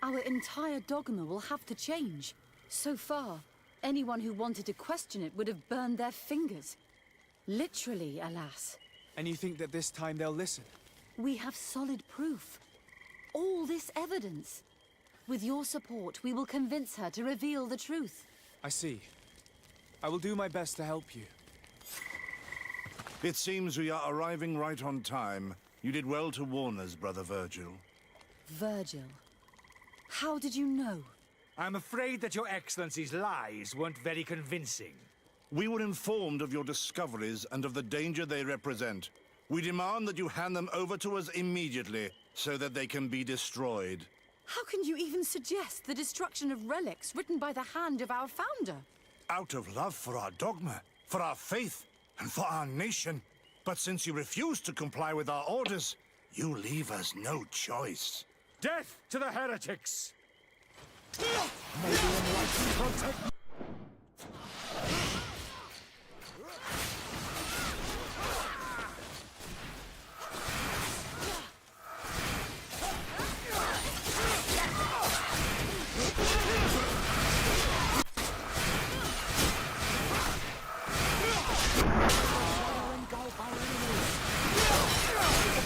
Our entire dogma will have to change. So far, anyone who wanted to question it would have burned their fingers. Literally, alas. And you think that this time they'll listen? We have solid proof. All this evidence. With your support, we will convince her to reveal the truth. I see. I will do my best to help you. It seems we are arriving right on time. You did well to warn us, Brother Virgil. Virgil. How did you know? I'm afraid that your Excellency's lies weren't very convincing. We were informed of your discoveries and of the danger they represent. We demand that you hand them over to us immediately, so that they can be destroyed. How can you even suggest the destruction of relics written by the hand of our founder? Out of love for our dogma, for our faith, and for our nation. But since you refuse to comply with our orders, you leave us no choice. Death to the heretics!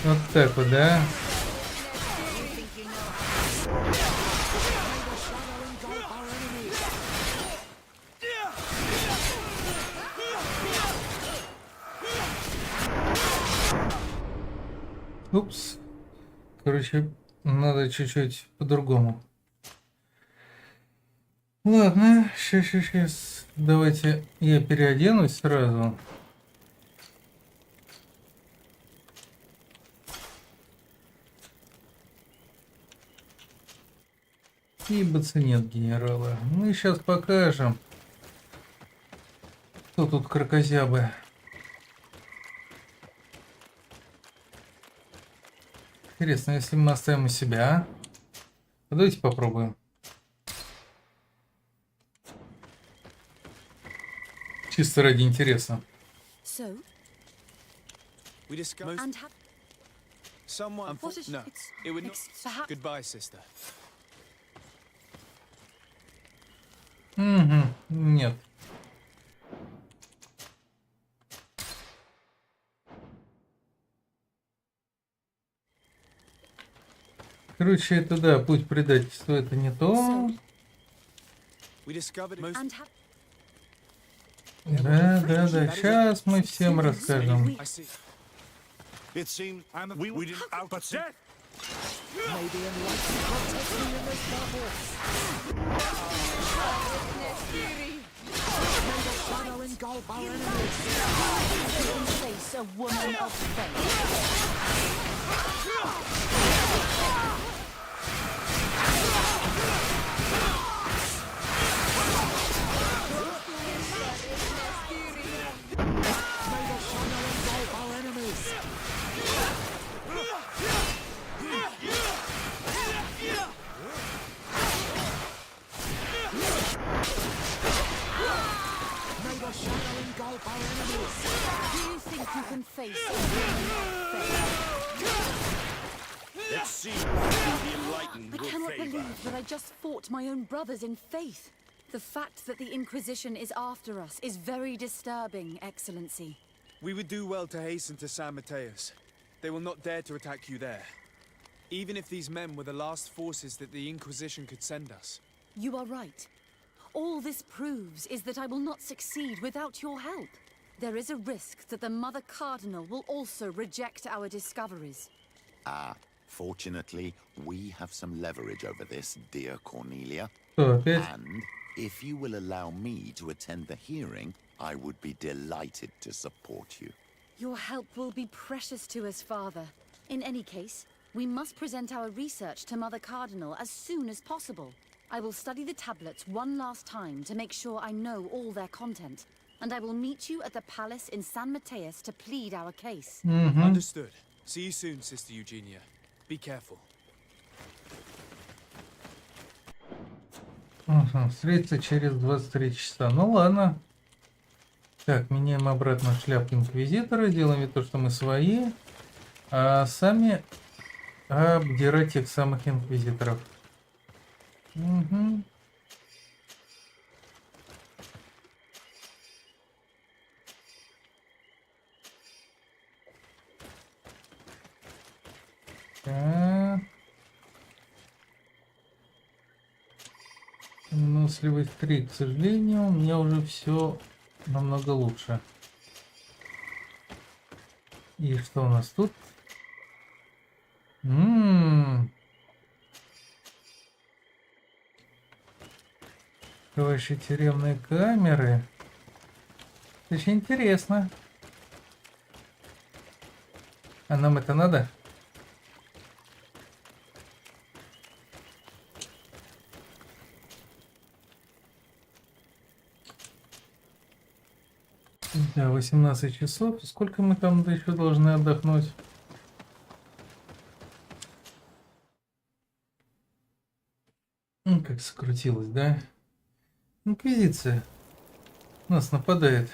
Вот так вот, да? Упс. Короче, надо чуть-чуть по-другому. Ладно, сейчас. Давайте я переоденусь сразу. Ибо нет генерала. Мы сейчас покажем, кто тут кракозябы. Интересно, если мы оставим у себя. Давайте попробуем. Чисто ради интереса. So, we discovered. And Someone. What is No, it's it would not. perhaps Goodbye, sister. Угу, нет. Короче, это да, путь предательства, это не то. We discovered most. and Да. Сейчас мы всем расскажем. I see. It seemed we didn't out, but death. face a woman of faith. Do you think you can face a woman of faith? Let's see the enlightened I good cannot favor. believe that I just fought my own brothers in faith. The fact that the Inquisition is after us is very disturbing, Excellency. We would do well to hasten to San Mateus. They will not dare to attack you there. Even if these men were the last forces that the Inquisition could send us. You are right. All this proves is that I will not succeed without your help. There is a risk that the Mother Cardinal will also reject our discoveries. Fortunately, we have some leverage over this, dear Cornelia. Что, опять? And if you will allow me to attend the hearing, I would be delighted to support you. Your help will be precious to us, Father. In any case, we must present our research to Mother Cardinal as soon as possible. I will study the tablets one last time to make sure I know all their content. And I will meet you at the palace in San Mateus to plead our case. Understood. See you soon, Sister Eugenia. Be careful. Встретиться через 23 часа. Ну ладно. Так, меняем обратно в шляпку инквизитора. Делаем вид, что мы свои. А сами обдирать тех самых инквизиторов. Угу. Так. Выносливость 3, к сожалению, у меня уже все намного лучше. И что у нас тут? Открывающие тюремные камеры. Очень интересно. А нам это надо? Да, 18 часов. Сколько мы там еще должны отдохнуть? Как скрутилось, да? Инквизиция нас нападает.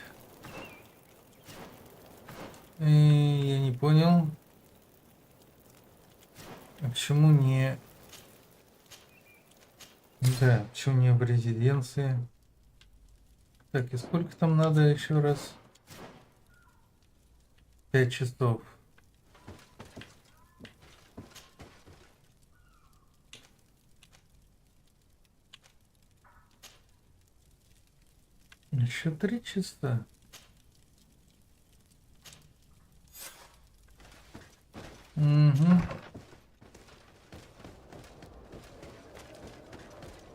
И я не понял, а почему не... Да, почему не в резиденции? Так, и сколько там надо еще раз? 5 часов. Еще 3 часа. Угу.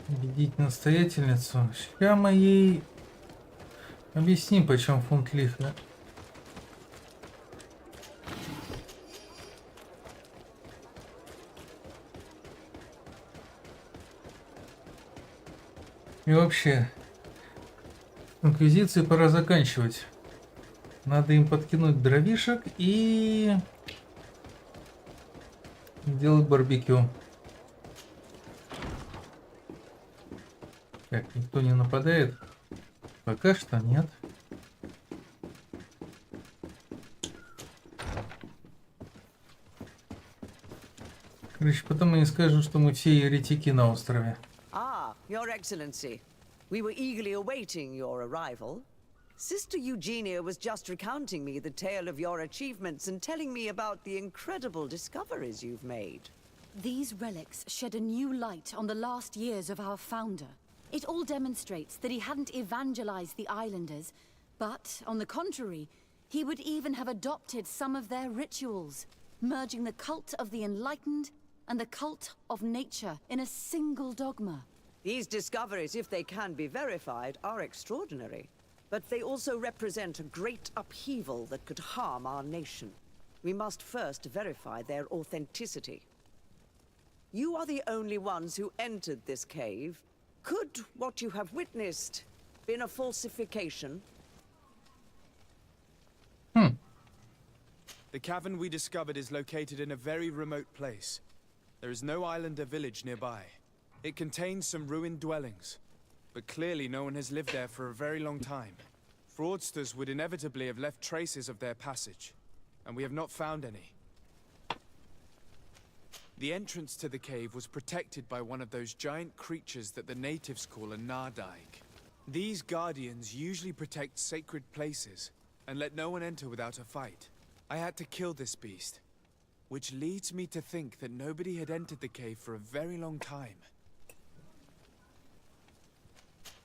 Убедить настоятельницу. Ща мы ей объясним, почем фунт лиха. И вообще, инквизиции пора заканчивать. Надо им подкинуть дровишек и делать барбекю. Так, никто не нападает? Пока что нет. Короче, потом они скажут, что мы все еретики на острове. Your Excellency, we were eagerly awaiting your arrival. Sister Eugenia was just recounting me the tale of your achievements and telling me about the incredible discoveries you've made. These relics shed a new light on the last years of our founder. It all demonstrates that he hadn't evangelized the islanders, but, on the contrary, he would even have adopted some of their rituals, merging the cult of the enlightened and the cult of nature in a single dogma. These discoveries, if they can be verified, are extraordinary. But they also represent a great upheaval that could harm our nation. We must first verify their authenticity. You are the only ones who entered this cave. Could what you have witnessed been a falsification? The cavern we discovered is located in a very remote place. There is no islander village nearby. It contains some ruined dwellings, but clearly no one has lived there for a very long time. Fraudsters would inevitably have left traces of their passage, and we have not found any. The entrance to the cave was protected by one of those giant creatures that the natives call a nardaig. These guardians usually protect sacred places, and let no one enter without a fight. I had to kill this beast, which leads me to think that nobody had entered the cave for a very long time.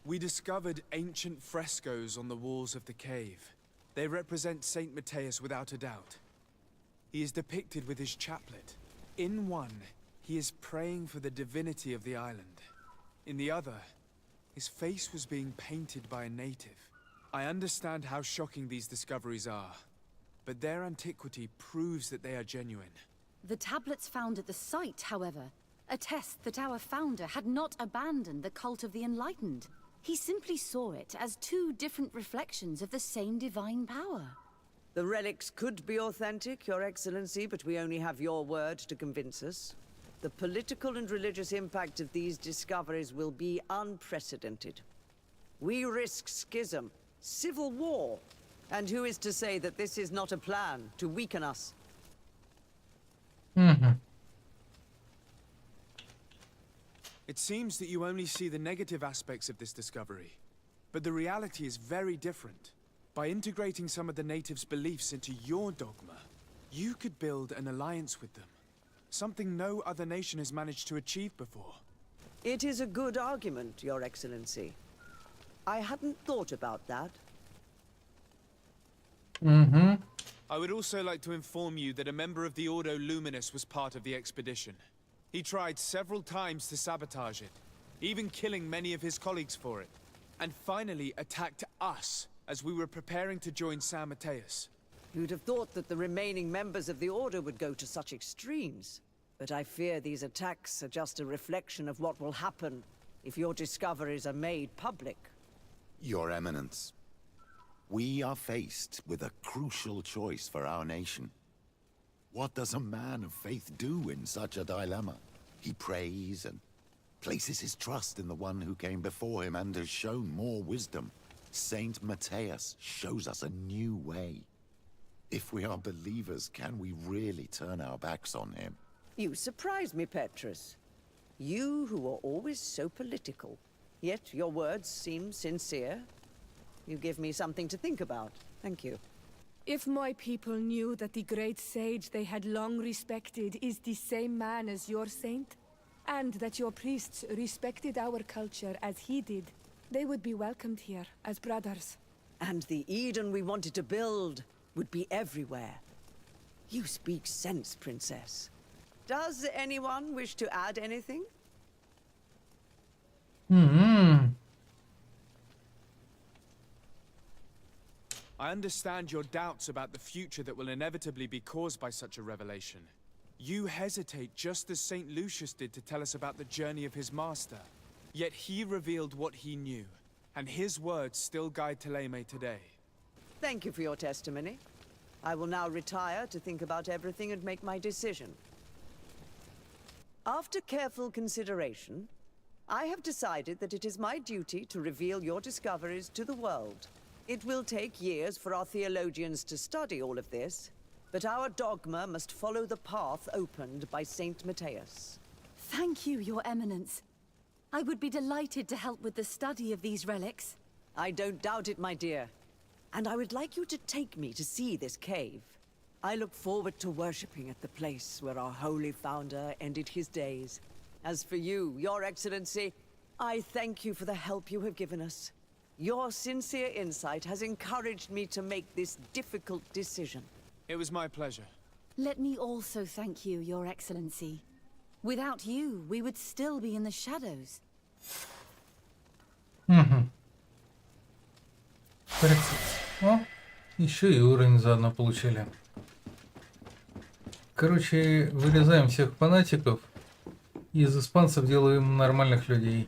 We discovered ancient frescoes on the walls of the cave. They represent Saint Matthias without a doubt. He is depicted with his chaplet. In one, he is praying for the divinity of the island. In the other, his face was being painted by a native. I understand how shocking these discoveries are, but their antiquity proves that they are genuine. The tablets found at the site, however, attest that our founder had not abandoned the cult of the enlightened. He simply saw it as two different reflections of the same divine power. The relics could be authentic, Your Excellency, but we only have your word to convince us. The political and religious impact of these discoveries will be unprecedented. We risk schism, civil war, and who is to say that this is not a plan to weaken us? It seems that you only see the negative aspects of this discovery, but the reality is very different. By integrating some of the natives' beliefs into your dogma, you could build an alliance with them. Something no other nation has managed to achieve before. It is a good argument, Your Excellency. I hadn't thought about that. I would also like to inform you that a member of the Ordo Luminous was part of the expedition. He tried several times to sabotage it, even killing many of his colleagues for it, and finally attacked us as we were preparing to join San Mateus. You'd have thought that the remaining members of the Order would go to such extremes. But I fear these attacks are just a reflection of what will happen if your discoveries are made public. Your Eminence, we are faced with a crucial choice for our nation. What does a man of faith do in such a dilemma? He prays and places his trust in the one who came before him and has shown more wisdom. Saint Matthias shows us a new way. If we are believers, can we really turn our backs on him? You surprise me, Petrus. You who are always so political. Yet your words seem sincere. You give me something to think about. Thank you. If my people knew that the great sage they had long respected is the same man as your saint, and that your priests respected our culture as he did, They would be welcomed here as brothers. And the Eden we wanted to build would be everywhere. You speak sense, Princess. Does anyone wish to add anything? I understand your doubts about the future that will inevitably be caused by such a revelation. You hesitate just as St. Lucius did to tell us about the journey of his master. Yet he revealed what he knew, and his words still guide Teleme today. Thank you for your testimony. I will now retire to think about everything and make my decision. After careful consideration, I have decided that it is my duty to reveal your discoveries to the world. It will take years for our theologians to study all of this, but our dogma must follow the path opened by Saint Matthias. Thank you, Your Eminence. I would be delighted to help with the study of these relics. I don't doubt it, my dear. And I would like you to take me to see this cave. I look forward to worshipping at the place where our holy founder ended his days. As for you, Your Excellency, I thank you for the help you have given us. Your sincere insight has encouraged me to make this difficult decision. It was my pleasure. Let me also thank you, Your Excellency. Without you, we would still be in the shadows. О, еще и уровень заодно получили. Короче, вырезаем всех фанатиков. И из испанцев делаем нормальных людей.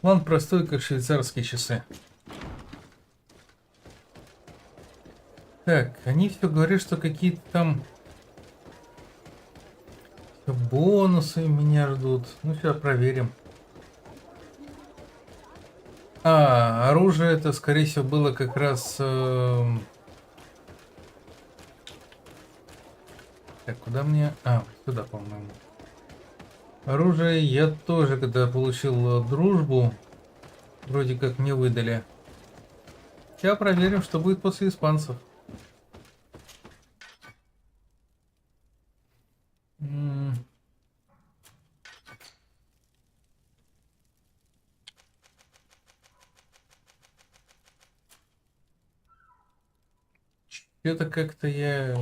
План простой, как швейцарские часы. Так, они все говорят, что какие-то там бонусы меня ждут. Ну, сейчас проверим. Оружие это, скорее всего, было как раз... Так, куда мне... сюда, по-моему. Оружие я тоже, когда получил дружбу, вроде как мне выдали. Сейчас проверим, что будет после испанцев. Что-то как-то я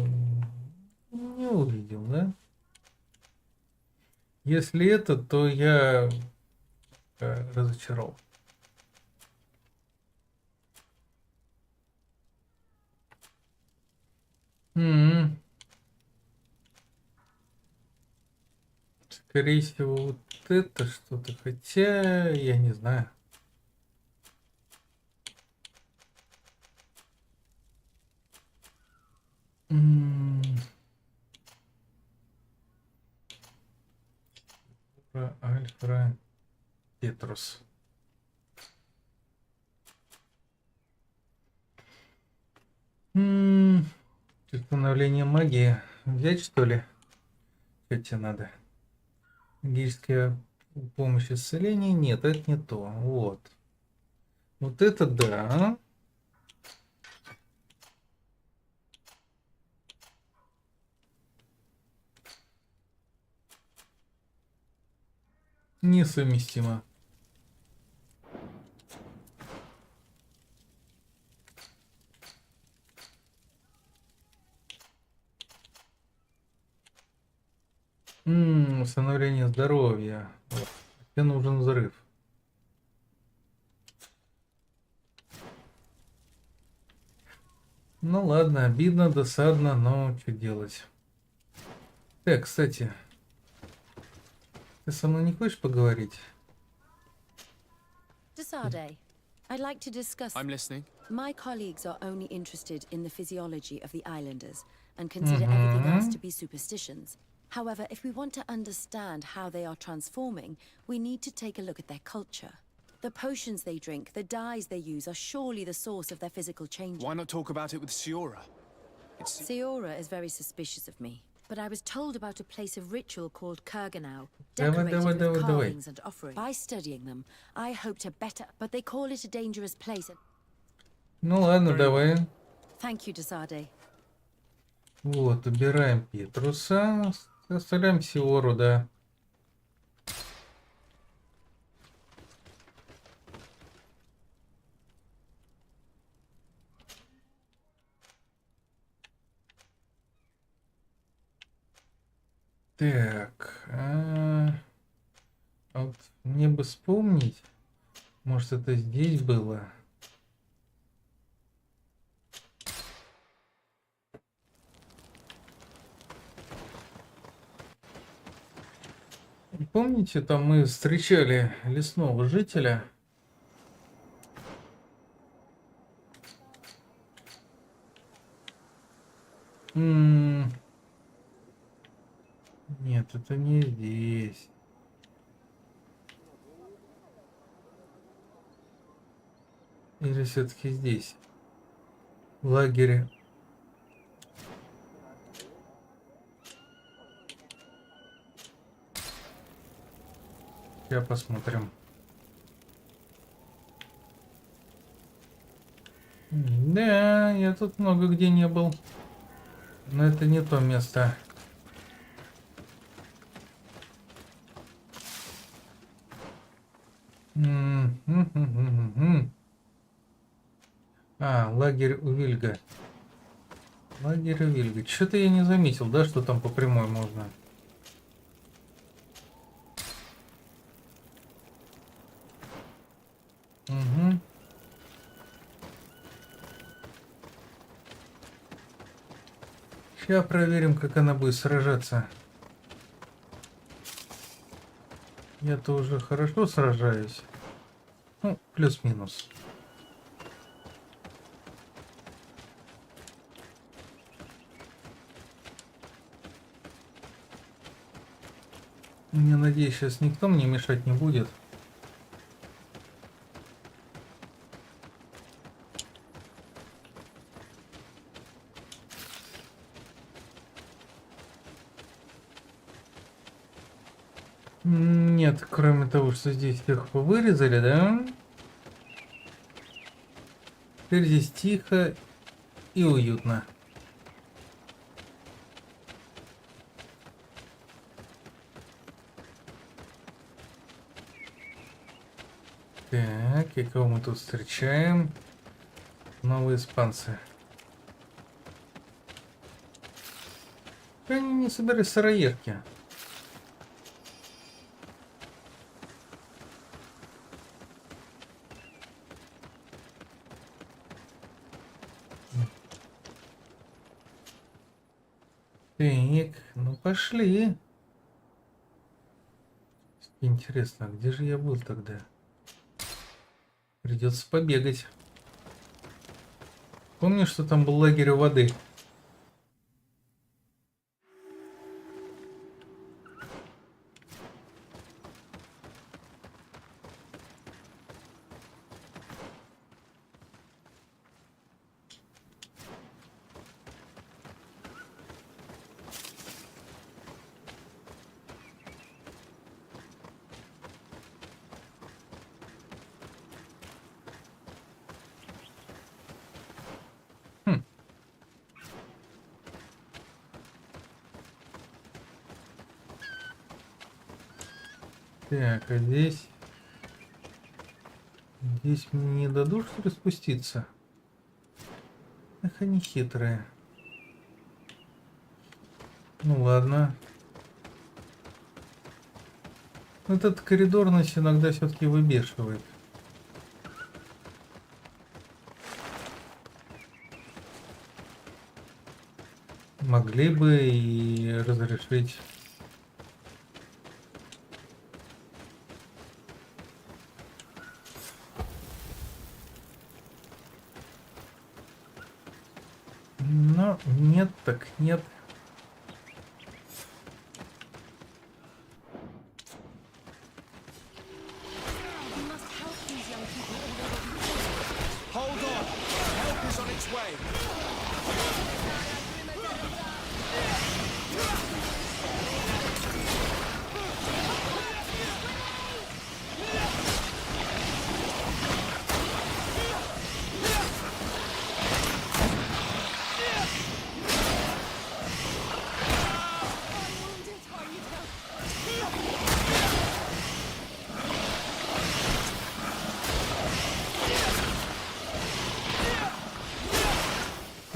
не увидел, да? Если это, то я разочарован. Скорее всего, вот это что-то, хотя я не знаю. Альфа Петрус. Установление магии. Взять, что ли? Что тебе надо? Магическая помощь исцеления? Нет, это не то. Вот. Вот это да. Несовместимо. Восстановление здоровья. Мне нужен взрыв. Ну ладно, обидно, досадно, но что делать. Так, кстати, ты со мной не хочешь поговорить? Desade, I'd like to discuss... I'm listening. My colleagues are only interested in the physiology of the islanders and consider everything else to be superstitions. However, if we want to understand how they are transforming, we need to take a look at their culture. The potions they drink, the dyes they use are surely the source of their physical change. Why not talk about it with Siora? Siora is very suspicious of me, but I was told about a place of ritual called Kurganau, decorated with carvings and offerings. By studying them, I hope to better, but they call it a dangerous place. Ну ладно, давай. Thank you, Desade. Вот, убираем Петруса, оставляем Сиору, да. Так, вот мне бы вспомнить, может это здесь было. Помните, там мы встречали лесного жителя? Нет, это не здесь. Или все-таки здесь? В лагере. Сейчас посмотрим. Да, я тут много где не был. Но это не то место. Лагерь у Вильга. Лагерь у Вильга. Что-то я не заметил, да, что там по прямой можно. Угу. Сейчас проверим, как она будет сражаться. Я-то уже хорошо сражаюсь. Ну, плюс-минус. Я надеюсь, сейчас никто мне мешать не будет. Нет, кроме того, что здесь всех повырезали, да? Теперь здесь тихо и уютно. Так, и кого мы тут встречаем? Новые испанцы. Они не собирали сыроежки. Так, ну пошли. Интересно, а где же я был тогда? Придется побегать. Помнишь, что там был лагерь у воды? Так, а здесь мне не дадут, что ли, спуститься? Эх, они хитрые. Ну ладно. Этот коридорность иногда все-таки выбешивает. Могли бы и разрешить. Но нет, так нет.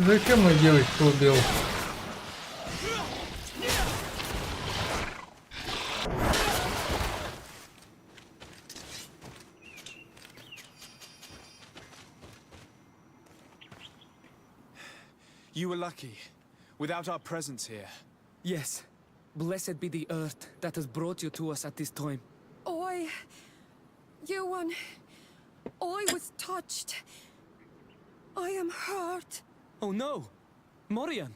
Зачем мой девочку убил? lucky. Without our presence here. Yes. Blessed be the earth that has brought you to us at this time. Ewan, I was touched. I am hurt. Oh no! Morian!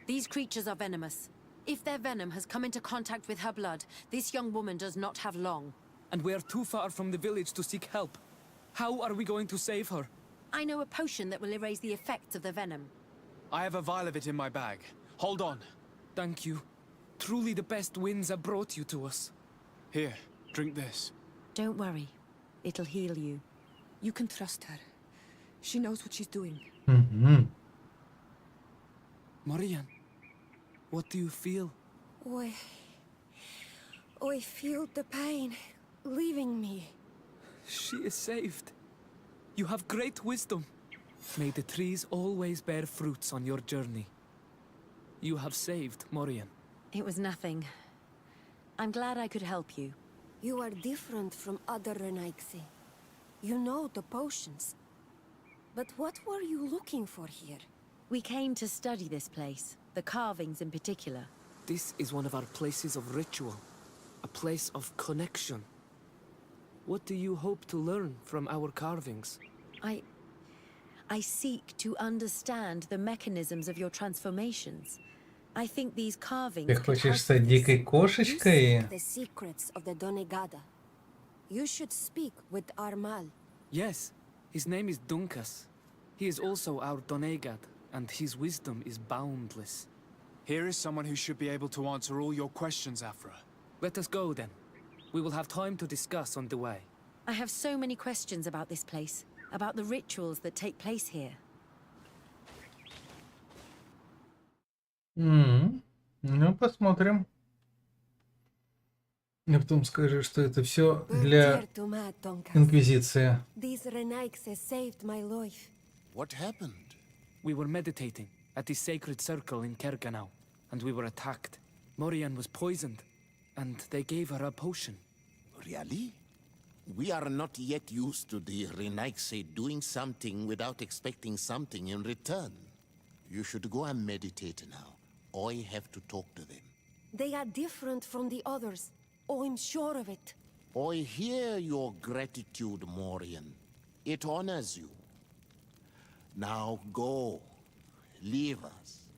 These creatures are venomous. If their venom has come into contact with her blood, this young woman does not have long. And we are too far from the village to seek help. How are we going to save her? I know a potion that will erase the effects of the venom. I have a vial of it in my bag. Hold on. Thank you. Truly the best winds have brought you to us. Here, drink this. Don't worry. It'll heal you. You can trust her. She knows what she's doing. Morian, what do you feel? I feel the pain leaving me. She is saved. You have great wisdom. May the trees always bear fruits on your journey. You have saved Morian. It was nothing. I'm glad I could help you. You are different from other Renaixi. You know the potions. But what were you looking for here? We came to study this place, the carvings in particular. This is one of our places of ritual, a place of connection. What do you hope to learn from our carvings? I seek to understand the mechanisms of your transformations. I think these carvings Ты хочешь стать дикой кошечкой? The secrets of the Donegada. You should speak with Armal. Yes, his name is Dunkas. He is also our Donegad, and his wisdom is boundless. Here is someone who should be able to answer all your questions, Afra. Let us go then. We will have time to discuss on the way. I have so many questions about this place, about the rituals that take place here. Ну, посмотрим. А потом скажешь, что это все для Инквизиции. These Renaixes saved my life. What happened? We were meditating at the sacred circle in Kerganau, and we were attacked. Morian was poisoned, and they gave her a potion. Really? We are not yet used to the Renaixes doing something without expecting something in return. You should go and meditate now. I have to talk to them. They are different from the others. I'm sure of it. I hear your gratitude, Morian. It honors you. Now go. Leave us.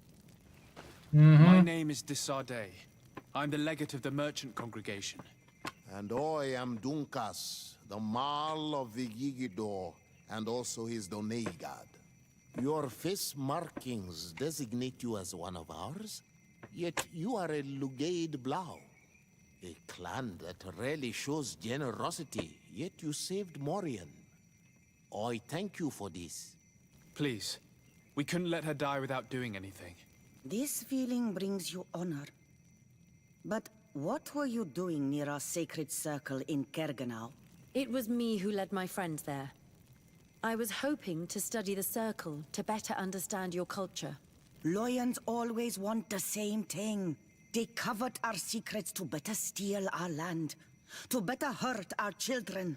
My name is Desardet. I'm the legate of the merchant congregation. And I am Dunkas, the Marl of the Yigidor, and also his Donegad. Your face markings designate you as one of ours, yet you are a Lugaid Blau. A clan that rarely shows generosity, yet you saved Morian. I thank you for this. Please, we couldn't let her die without doing anything. This feeling brings you honor. But what were you doing near our sacred circle in Kerganau? It was me who led my friends there. I was hoping to study the circle to better understand your culture. Lions always want the same thing. They covet our secrets to better steal our land, to better hurt our children.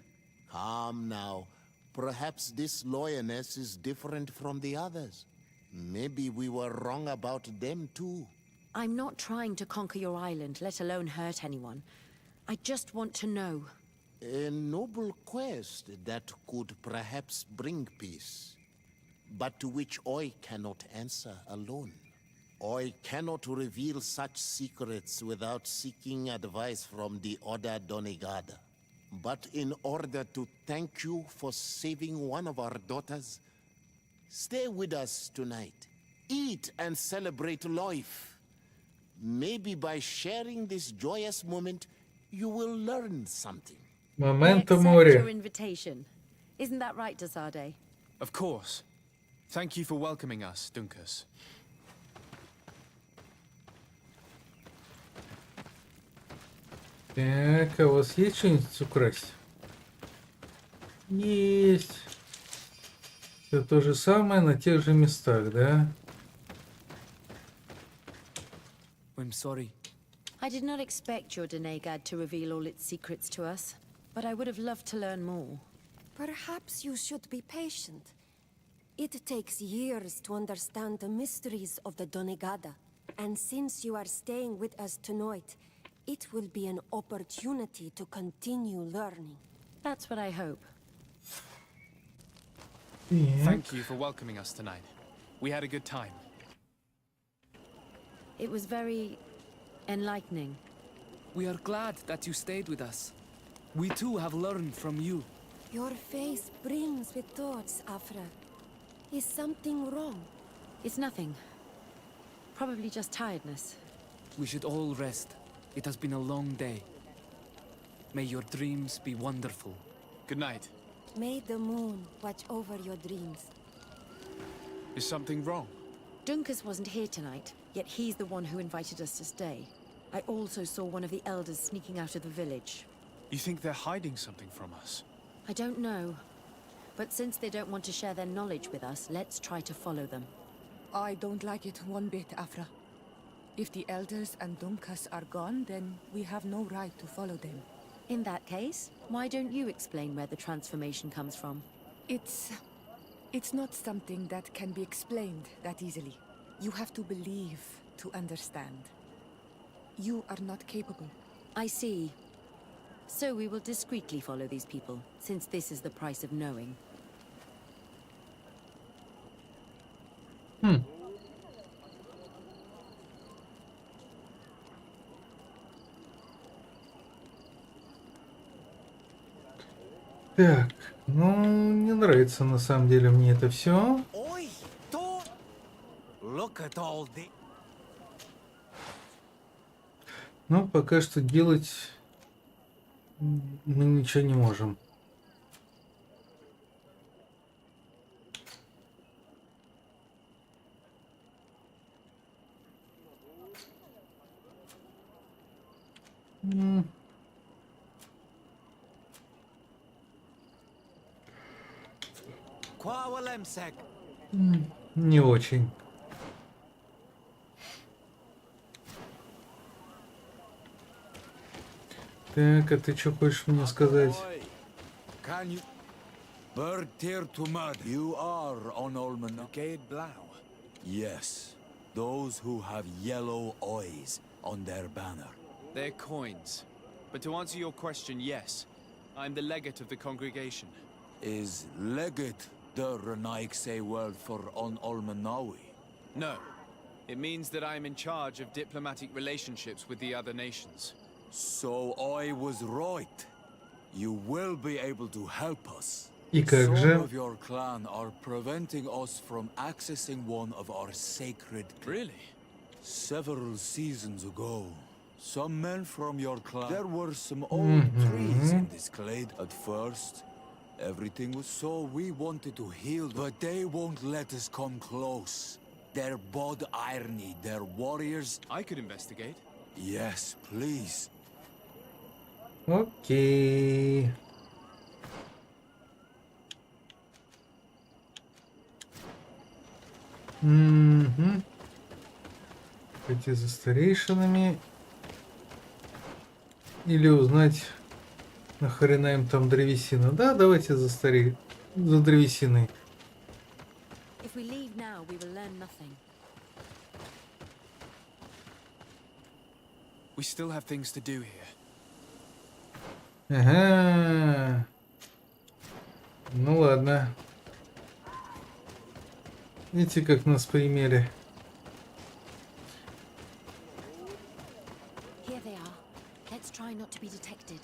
Calm now. Perhaps this lioness is different from the others. Maybe we were wrong about them too. I'm not trying to conquer your island, let alone hurt anyone. I just want to know. A noble quest that could perhaps bring peace, but to which I cannot answer alone. I cannot reveal such secrets without seeking advice from the Order Donegada. But in order to thank you for saving one of our daughters, stay with us tonight. Eat and celebrate life. Maybe by sharing this joyous moment, you will learn something. Momento I mori. accept your invitation. Isn't that right, Desardet? Of course. Thank you for welcoming us, Dunkas. Так, а у вас есть что-нибудь украсть? Есть. Это то же самое на тех же местах, да? I'm sorry. I did not expect your Donegad to reveal all its secrets to us, but I would have loved to learn more. Perhaps you should be patient. It takes years to understand the mysteries of the Donegada. And since you are staying with us tonight, it will be an opportunity to continue learning. That's what I hope. Thank you for welcoming us tonight. We had a good time. It was very enlightening. We are glad that you stayed with us. We too have learned from you. Your face brims with thoughts, Afra. Is something wrong? It's nothing. Probably just tiredness. We should all rest. It has been a long day. May your dreams be wonderful. Good night. May the moon watch over your dreams. Is something wrong? Dunkus wasn't here tonight, yet he's the one who invited us to stay. I also saw one of the elders sneaking out of the village. You think they're hiding something from us? I don't know. But since they don't want to share their knowledge with us, let's try to follow them. I don't like it one bit, Afra. If the elders and Dunkas are gone, then we have no right to follow them. In that case, why don't you explain where the transformation comes from? It's not something that can be explained that easily. You have to believe to understand. You are not capable. I see. So we will discreetly follow these people, since this is the price of knowing. Так, ну, не нравится на самом деле мне это все. Но пока что делать мы ничего не можем. Не очень. Так, а ты что хочешь мне сказать? You are on Olmen. Yes, those who have yellow eyes on their banner. They're coins. But to answer your question, yes. I'm the legate of the congregation. Is legate the Renaikse word for on Olmenawi? No. It means that I am in charge of diplomatic relationships with the other nations. So I was right. You will be able to help us. И как же? Some of your clan are preventing us from accessing one of our sacred... Really? Several seasons ago, some men from your clan... There were some old trees in this glade. At first, everything was so we wanted to heal them, but they won't let us come close. They're bod irony, they're warriors. I could investigate. Yes, please. Окей. Пойти за старейшинами. Или узнать, нахрена им там древесина. Да, давайте за древесиной. If we leave now, we will learn nothing. We still have things to do here. Ага. Ну ладно. Видите, как нас примерили. Here they are. Let's try not to be detected.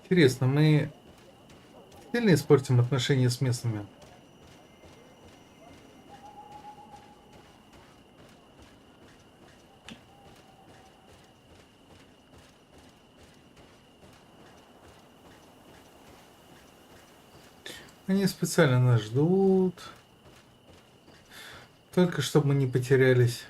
Интересно, мы сильно испортим отношения с местными? Они специально нас ждут. Только чтобы мы не потерялись.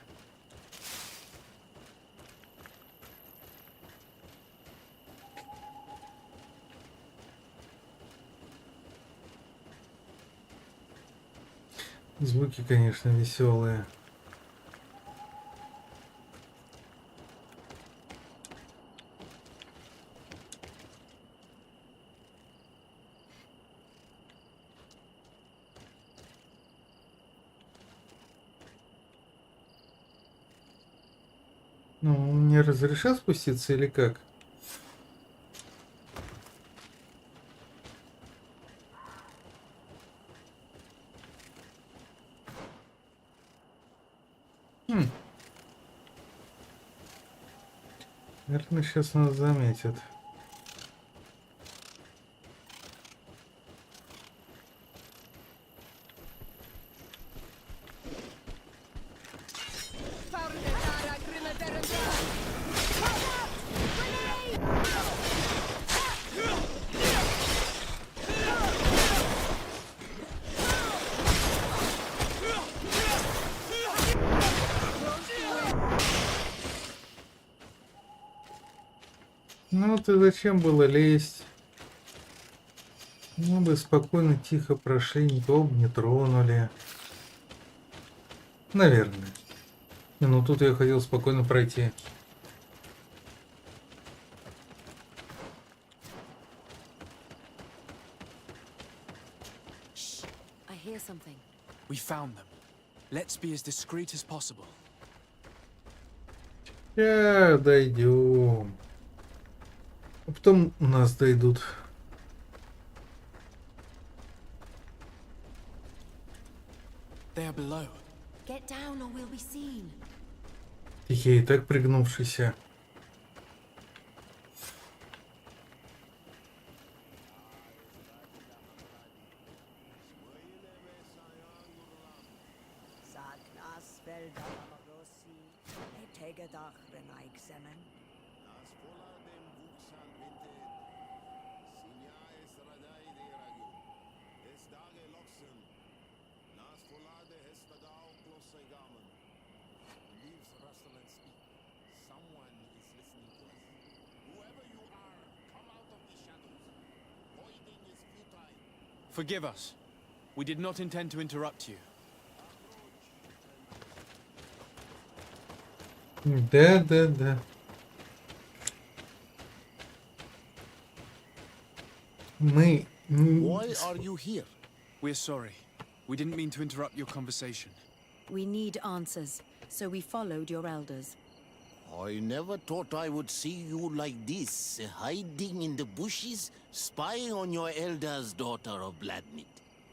Звуки, конечно, веселые. Ну, мне разрешат спуститься или как? Наверное, сейчас нас заметят. Ну ты зачем было лезть? Мы бы спокойно, тихо прошли, никого бы не тронули. Наверное. Ну тут я хотел спокойно пройти. I hear something. We found them. Let's be as discreet as possible. Дойдем. А потом у нас дойдут. They are below. Get down or we'll be seen. Тихий, так пригнувшийся. Forgive us. We did not intend to interrupt you. Да. Мы... Why are you here? We're sorry. We didn't mean to interrupt your conversation. We need answers, so we followed your elders. I never thought I would see you like this, hiding in the bushes, spying on your elder's daughter of Bloodmeat.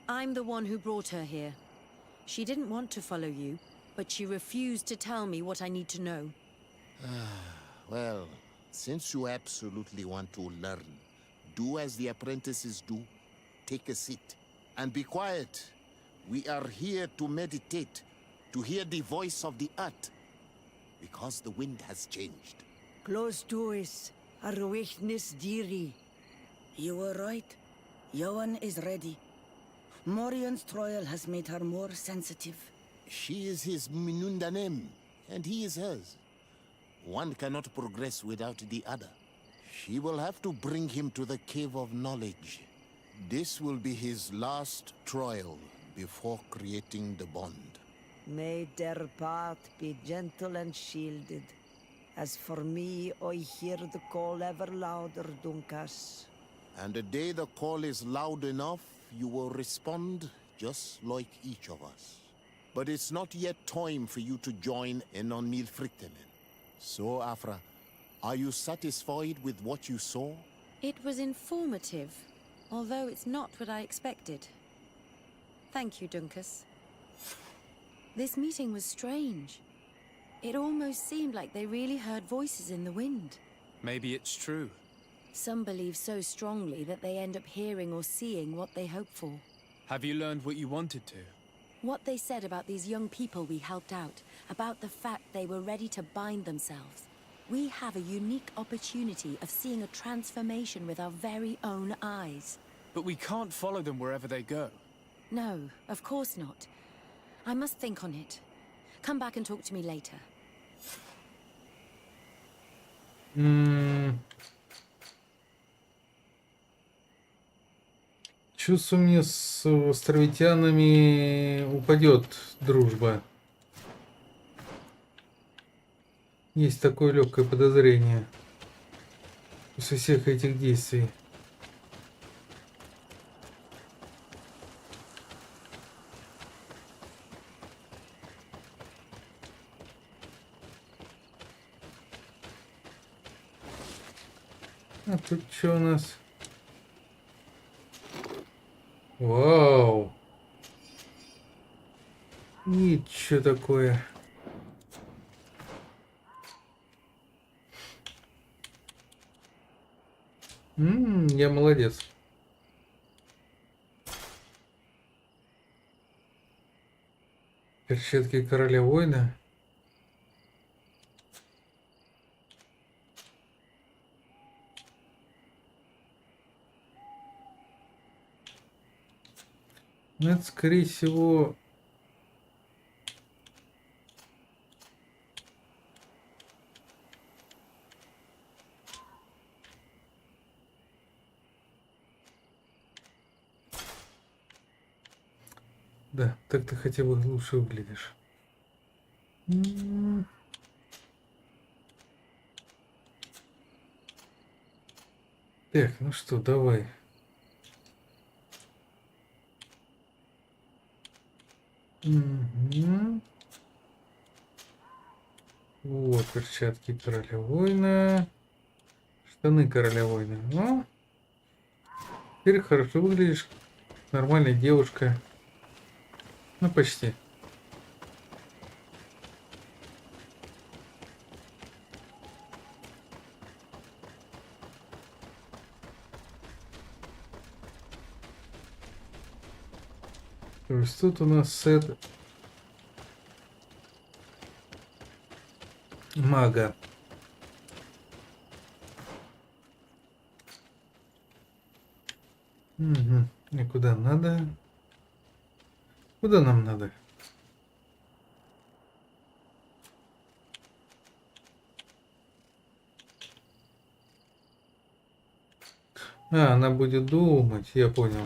I'm the one who brought her here. She didn't want to follow you, but she refused to tell me what I need to know. Well, since you absolutely want to learn, do as the apprentices do. Take a seat and be quiet. We are here to meditate, to hear the voice of the earth, because the wind has changed. Close to us, Arwechnis Diri. You were right. Johan is ready. Morian's trial has made her more sensitive. She is his Minundanem, and he is hers. One cannot progress without the other. She will have to bring him to the Cave of Knowledge. This will be his last trial before creating the bond. May their path be gentle and shielded. As for me, I hear the call ever louder, Dunkas. And the day the call is loud enough, you will respond just like each of us. But it's not yet time for you to join in on Milfriktenen. So, Afra, are you satisfied with what you saw? It was informative, although it's not what I expected. Thank you, Dunkus. This meeting was strange. It almost seemed like they really heard voices in the wind. Maybe it's true. Some believe so strongly that they end up hearing or seeing what they hope for. Have you learned what you wanted to? What they said about these young people we helped out, about the fact they were ready to bind themselves. We have a unique opportunity of seeing a transformation with our very own eyes. But we can't follow them wherever they go. No, of course not. I must think on it. Come back and talk to me later. Чувствую, мне с островитянами упадет дружба. Есть такое легкое подозрение после всех этих действий. А тут что у нас? Вау! И что такое? Я молодец. Перчатки короля воина. Ну, это, скорее всего... Да, так ты хотя бы лучше выглядишь. Так, ну что, давай. Вот, перчатки короля воина. Штаны короля воина. Ну, теперь хорошо выглядишь. Нормальная девушка. Ну, почти. То есть тут у нас сет мага. Угу. И куда надо? Куда нам надо? А, она будет думать, я понял.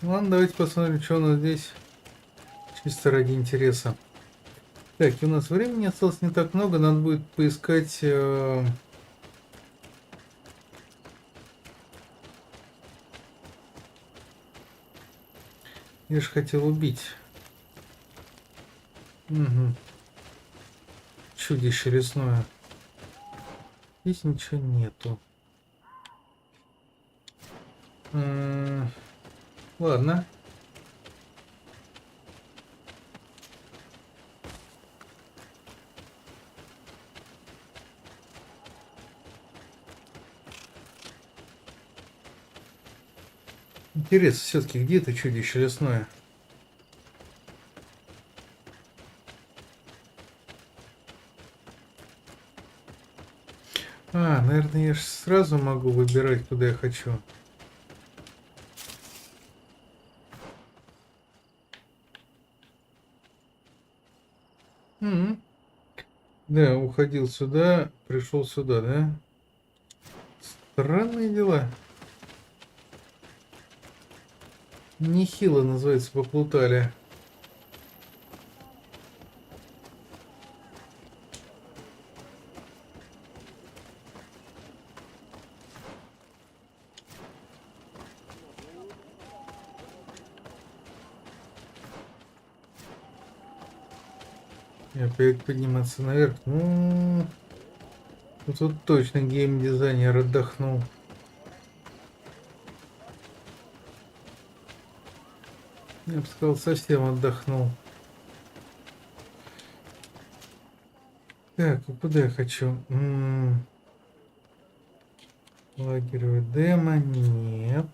Ладно, давайте посмотрим, что у нас здесь. Чисто ради интереса. Так, и у нас времени осталось не так много, надо будет поискать... Я же хотел убить. Угу. Чудище лесное. Здесь ничего нету. Ладно. Интересно, все-таки где-то чудище лесное. А, наверное, я же сразу могу выбирать, куда я хочу. Да, уходил сюда, пришел сюда, да? Странные дела. Нехило, называется, поплутали. И опять подниматься наверх. Ну, тут точно геймдизайнер отдохнул. Я бы сказал, совсем отдохнул. Так, а куда я хочу? Лагеревая демо? Нет.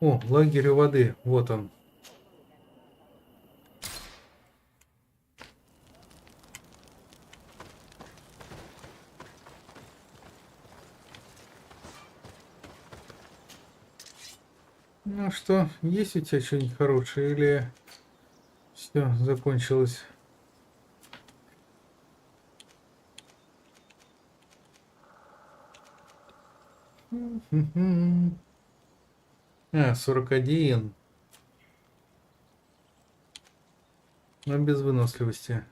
О, лагерь у воды. Вот он. Ну что, есть у тебя что-нибудь хорошее или все закончилось? А, 41. Но без выносливости.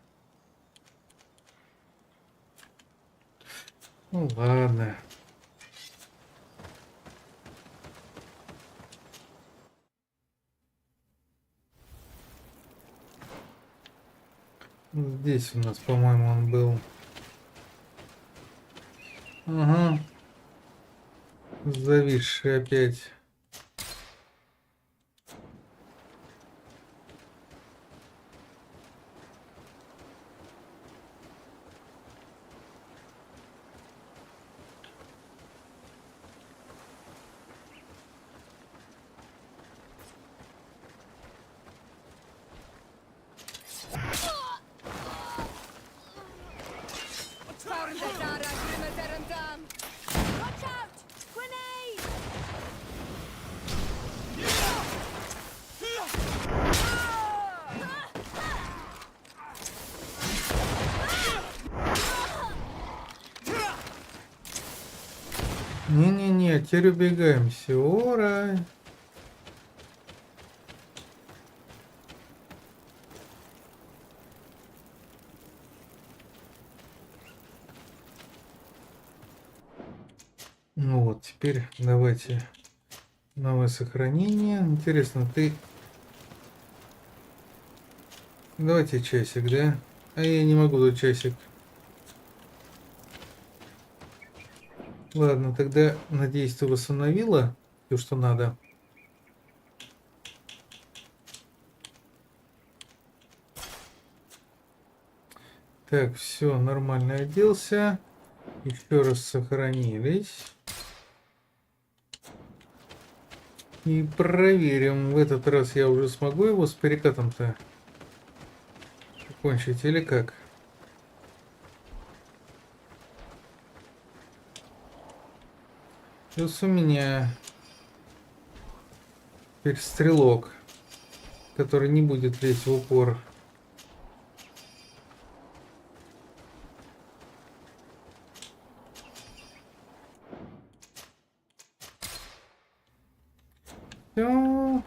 Ну ладно. Здесь у нас, по-моему, он был. Ага. Зависший опять. Watch out! Grenade! Не-не-не, теперь убегаем. Все, ура! Ну вот, теперь давайте новое сохранение. Интересно, ты... Давайте часик, да? А я не могу тут часик. Ладно, тогда, надеюсь, ты восстановила все, что надо. Так, все, нормально оделся. Еще раз сохранились. И проверим, в этот раз я уже смогу его с перекатом-то закончить или как? Плюс у меня теперь стрелок, который не будет лезть в упор. Все.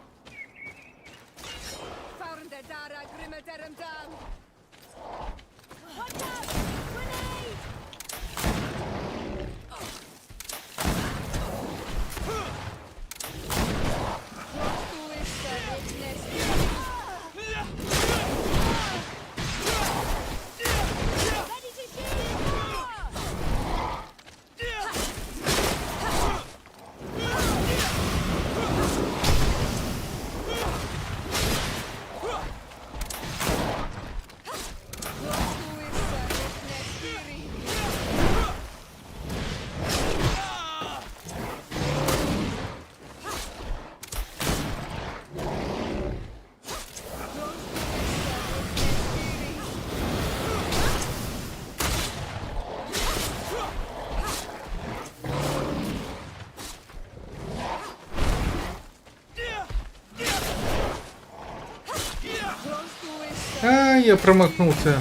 А, я промахнулся.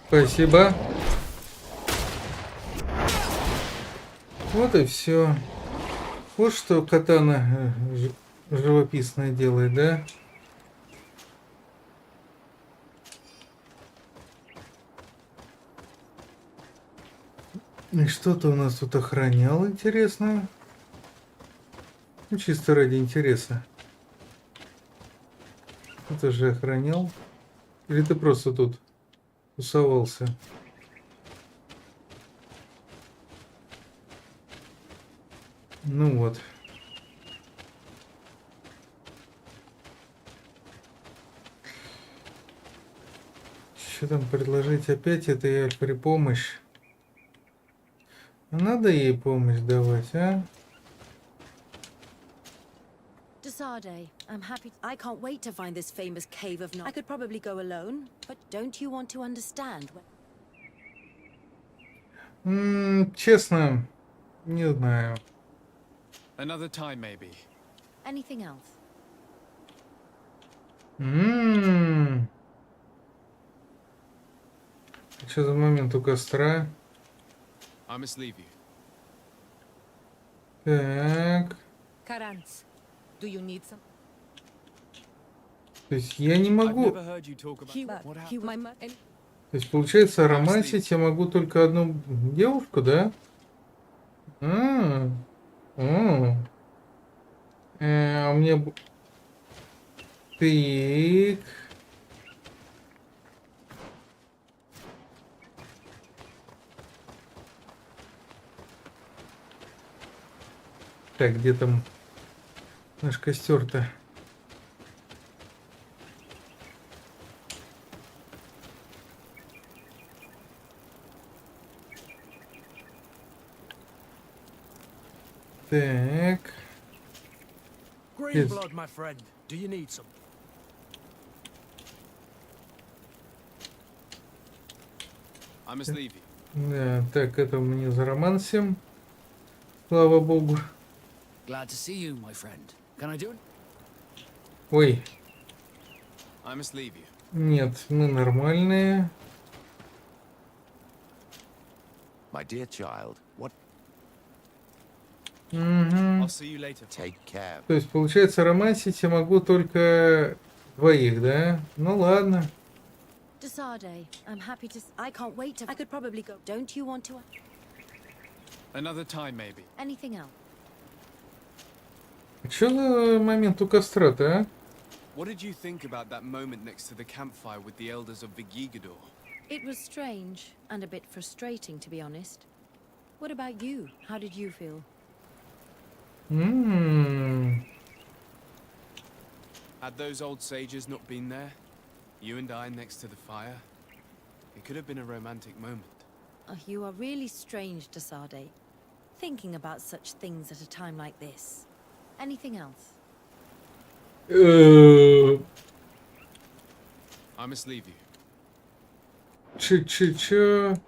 Спасибо. Вот и все. Вот что катана живописное делает, да? И что-то у нас тут охранял, интересно. Ну, чисто ради интереса. Это же охранял. Или ты просто тут тусовался? Ну вот. Что там предложить опять этой Альфре помощь? Надо ей помощь давать, а? Desade, I'm happy. I can't wait to find this famous cave of knowledge. I could probably go alone, but don't you want to understand? Честно, не знаю. Another time, maybe. Anything else? Что за момент у костра? I must leave you. Так. Karans, do you need some? То есть я не могу... То есть, получается, романсить я могу только одну девушку, да? У меня... Так. Так, где там наш костер-то? Так. Green blood, my friend. Do you need some? I must leave you. Да, так, это мы не заромансим. Слава богу. Glad to see you, my friend. Can I do it? Ой. I must leave you. Нет, мы нормальные. My dear child, what? I'll see you later. Take care. То есть, получается, романсить я могу только двоих, да? Ну ладно. Desarde, I'm happy to... I can't wait to... I could probably go... Don't you want to... Another time, maybe. Anything else? Что за момент у костра-то, а? What did you think about that moment next to the campfire with the elders of Vigigador? It was strange and a bit frustrating, to be honest. What about you? How did you feel? Had those old sages not been there, you and I next to the fire, it could have been a romantic moment. Oh, you are really strange, Desarde. Thinking about such things at a time like this. Anything else? I must leave you. Чё?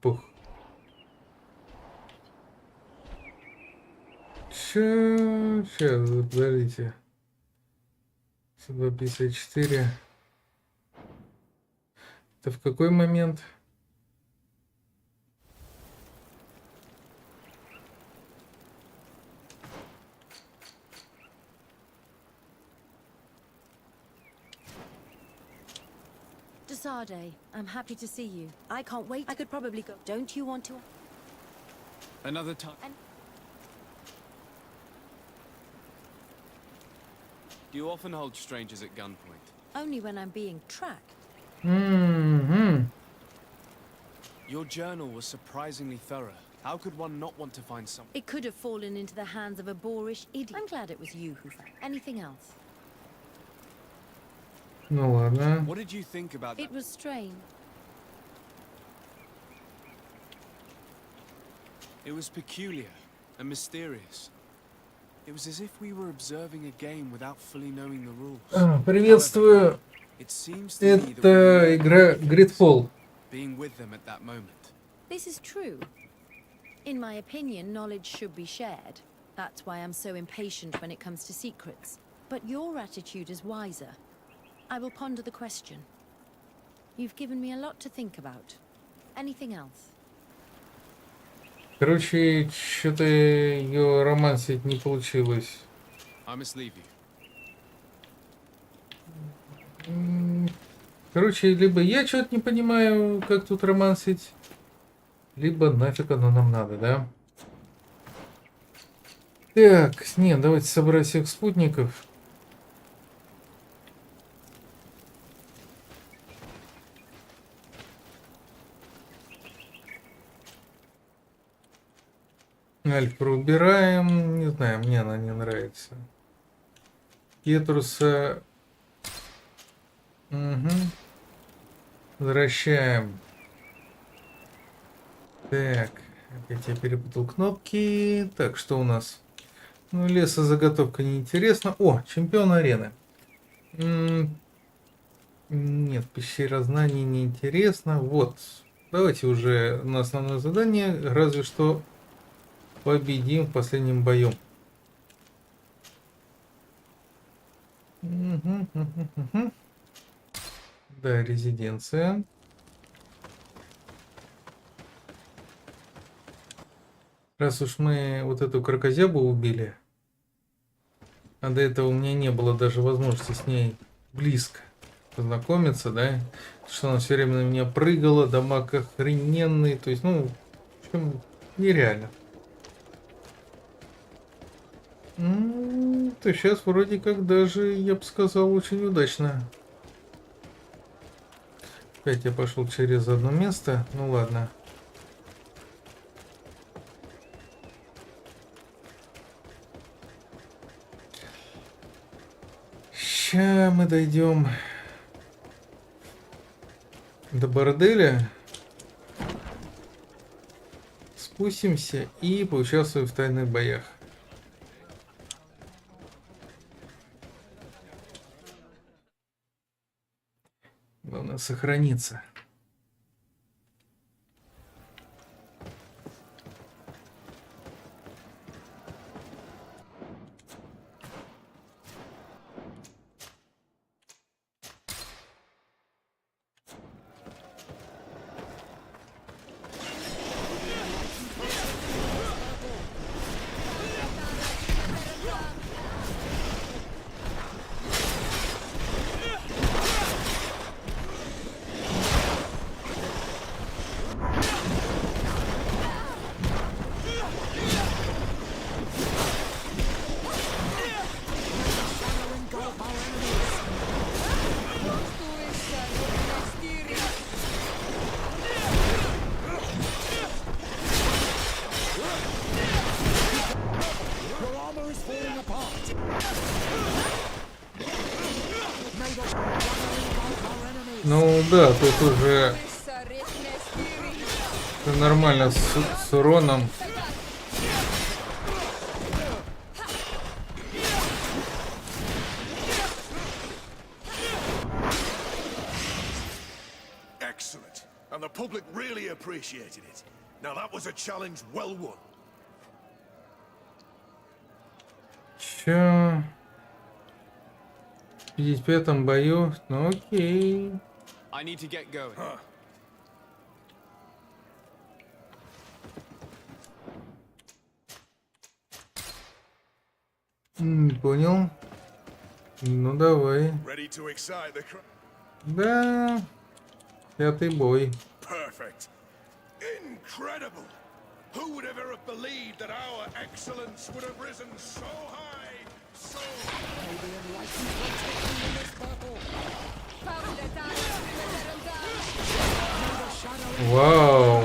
Пух. Чё? Сейчас, подождите. 254. Это в какой момент? Desarde, I'm happy to see you. I can't wait. I could probably go. Don't you want to? Another time. Do you often hold strangers at gunpoint? Only when I'm being tracked. Your journal was surprisingly thorough. How could one not want to find something? It could have fallen into the hands of a boorish idiot. I'm glad it was you who found. Anything else? Ну ладно. What did you think about that? It was strange. It was peculiar and mysterious. It was as if we were observing a game without fully knowing the rules. Приветствую. Это игра GreedFall. Being with them at that moment. This is true. In my opinion, knowledge should be shared. That's why I'm so impatient when it comes to secrets. But your attitude is wiser. I will ponder the question. You've given me a lot to think about. Anything else? Короче, что-то ее романсить не получилось. I must leave you. Короче, либо я что-то не понимаю, как тут романсить, либо нафиг оно нам надо, да? Так, нет, давайте собрать всех спутников. Альфа убираем. Не знаю, мне она не нравится. Кетруса. Возвращаем. Так, опять я перепутал кнопки. Так, что у нас? Ну, лесозаготовка неинтересна. О, чемпион арены. Нет, пещера знаний неинтересно. Вот. Давайте уже на основное задание. Разве что победим в последнем бою. Да, резиденция. Раз уж мы вот эту крокозябу убили, а до этого у меня не было даже возможности с ней близко познакомиться, да, что она все время на меня прыгала, дамаг охрененный, то есть, ну, в общем, нереально. То сейчас вроде как даже, я бы сказал, очень удачно. Опять я пошел через одно место, ну ладно. Сейчас мы дойдем до борделя, спустимся и поучаствуем в тайных боях. Главное сохраниться. Ну да, тут уже нормально с уроном. Excellent. And the public really appreciated it. Now that was a challenge well won. Чё? В 55-м бою? Ну окей. I need to get going. Понял. Ну давай. Ready to excite the crowd? Да. 5-й бой. Perfect. Incredible. Who would ever have believed that our excellence would have risen so high, so Вау.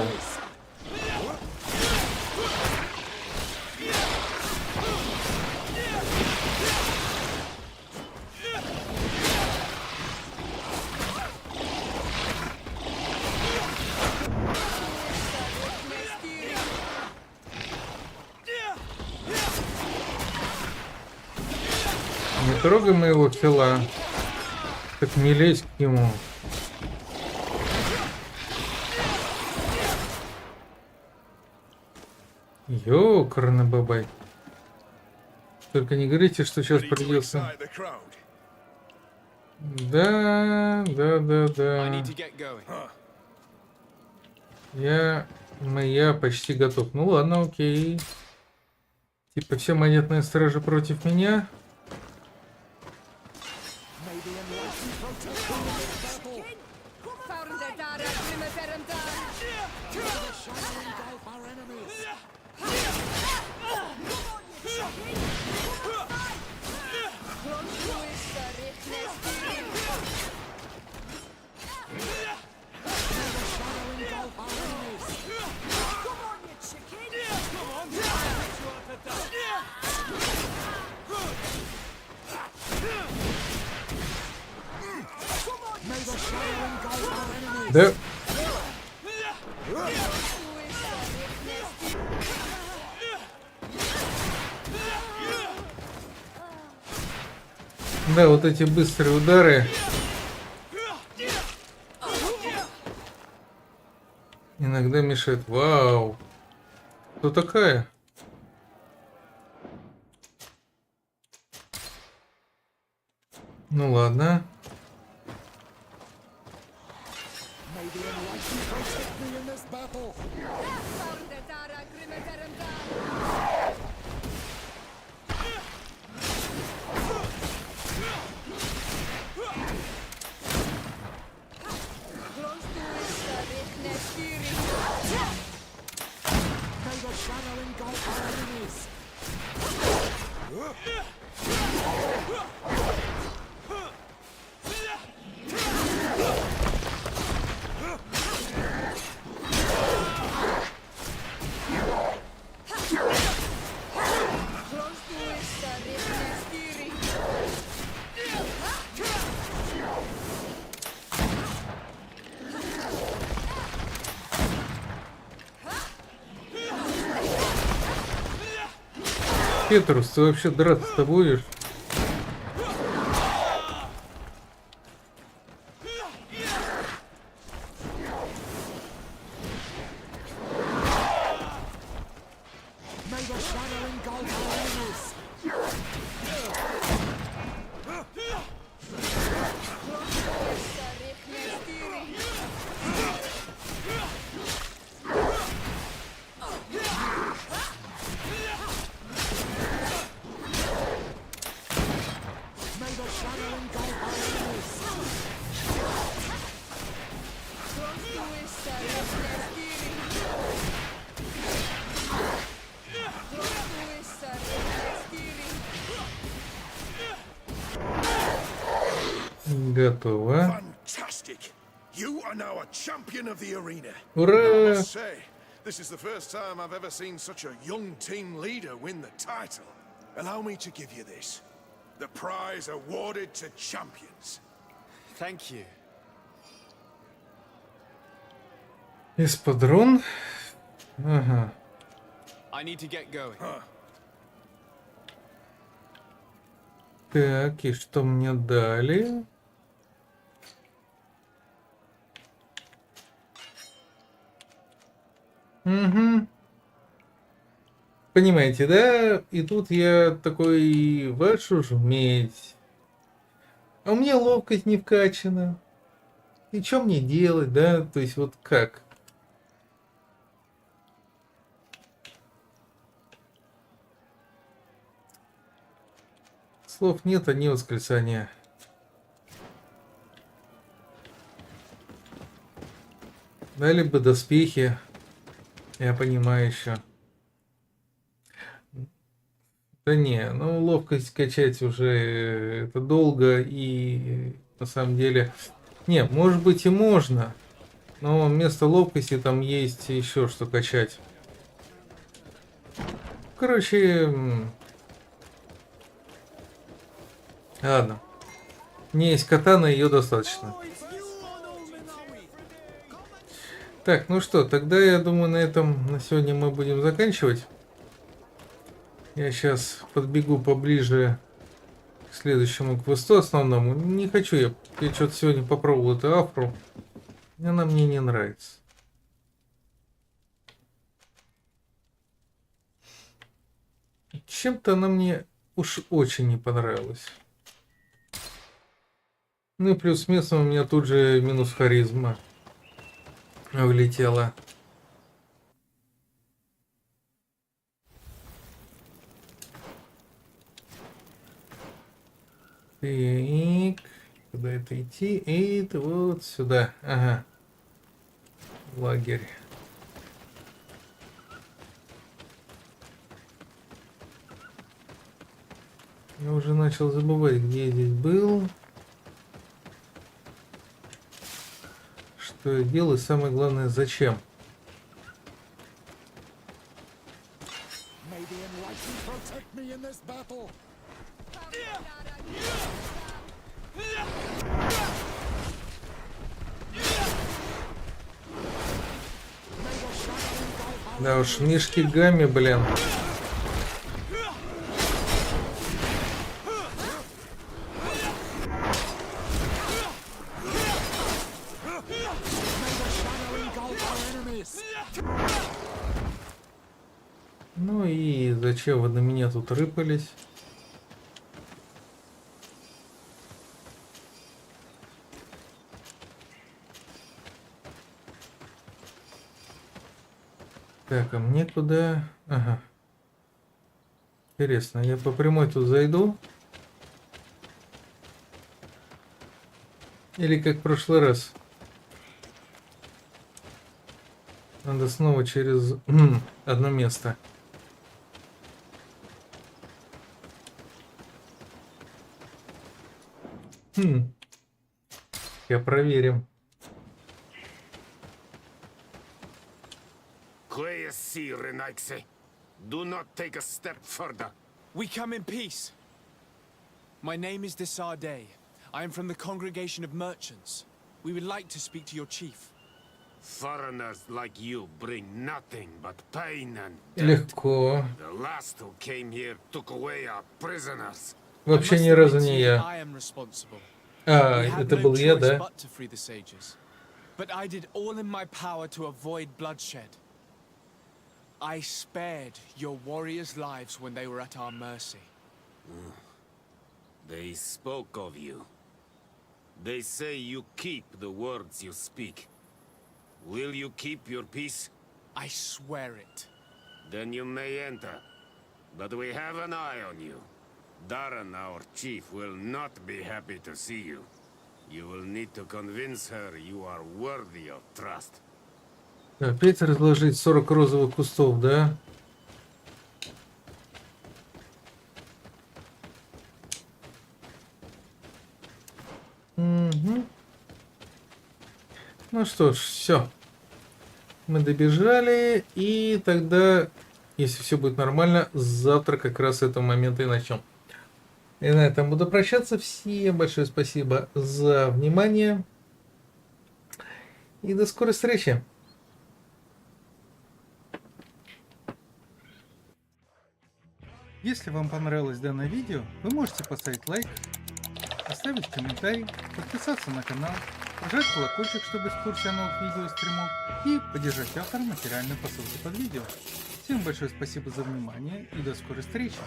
Не трогай моего хила. Так не лезь к нему. Ёкарный бабай. Только не говорите, что сейчас придется. Да. Я почти готов. Ну ладно, окей. Типа все монетные стражи против меня. Да. Да, вот эти быстрые удары иногда мешают. Вау. Кто такая? Ну ладно. Петрус, ты вообще драться-то будешь? Готово. Fantastic! You are now a champion of the arena. Ура! I must say, this is the first time I've ever seen such a young team leader win the title. Allow me to give you this. The prize awarded to champions. Thank you. Эспадрон. Ага. I need to get going. Так, и что мне дали? Угу. Понимаете, да? И тут я такой, вашу ж медь. А у меня ловкость не вкачана. И что мне делать, да? То есть вот как? Слов нет, одни восклицания. Дали бы доспехи. Я понимаю еще. Да не, ну ловкость качать уже это долго и на самом деле... Не, может быть и можно. Но вместо ловкости там есть еще что качать. Короче... Ладно. У меня есть катана, ее достаточно. Так, ну что, тогда я думаю, на этом на сегодня мы будем заканчивать. Я сейчас подбегу поближе к следующему квесту основному. Не хочу я что-то сегодня попробовал эту афру. Она мне не нравится. Чем-то она мне уж очень не понравилась. Ну и плюс местом у меня тут же минус харизма влетела. Так, куда это идти? Это вот сюда. Ага. Лагерь. Я уже начал забывать, где я здесь был. Что я делаю, самое главное, зачем. Да уж, мишки гамми, блин. Ну и зачем вы на меня тут рыпались? Так, а мне куда? Ага. Интересно, я по прямой тут зайду? Или как в прошлый раз? Надо снова через одно место. Я проверим. Do not take a step further. We come in peace. My name is Desardet. I am from the Congregation of Merchants. We would like to speak to your chief. Foreigners like you bring nothing but pain and Легко. The last who came here took away our prisoners. Вообще ни разу не я. I am responsible. А, это был я, да? But to free the sages. But I did all in my power to avoid bloodshed. I spared your warriors' lives when they were at our mercy. They spoke of you. They say you keep the words you speak. Will you keep your peace? I swear it. Then you may enter. But we have an eye on you. Darren, our chief, will not be happy to see you. You will need to convince her you are worthy of trust. Опять разложить 40 розовых кустов, да? Угу. Ну что ж, все. Мы добежали, и тогда, если все будет нормально, завтра как раз с этого момента и начнем. И на этом буду прощаться. Всем большое спасибо за внимание. И до скорой встречи. Если вам понравилось данное видео, вы можете поставить лайк, оставить комментарий, подписаться на канал, нажать колокольчик, чтобы быть в курсе о новых видео и стримов, и поддержать автора материально по ссылке под видео. Всем большое спасибо за внимание и до скорой встречи.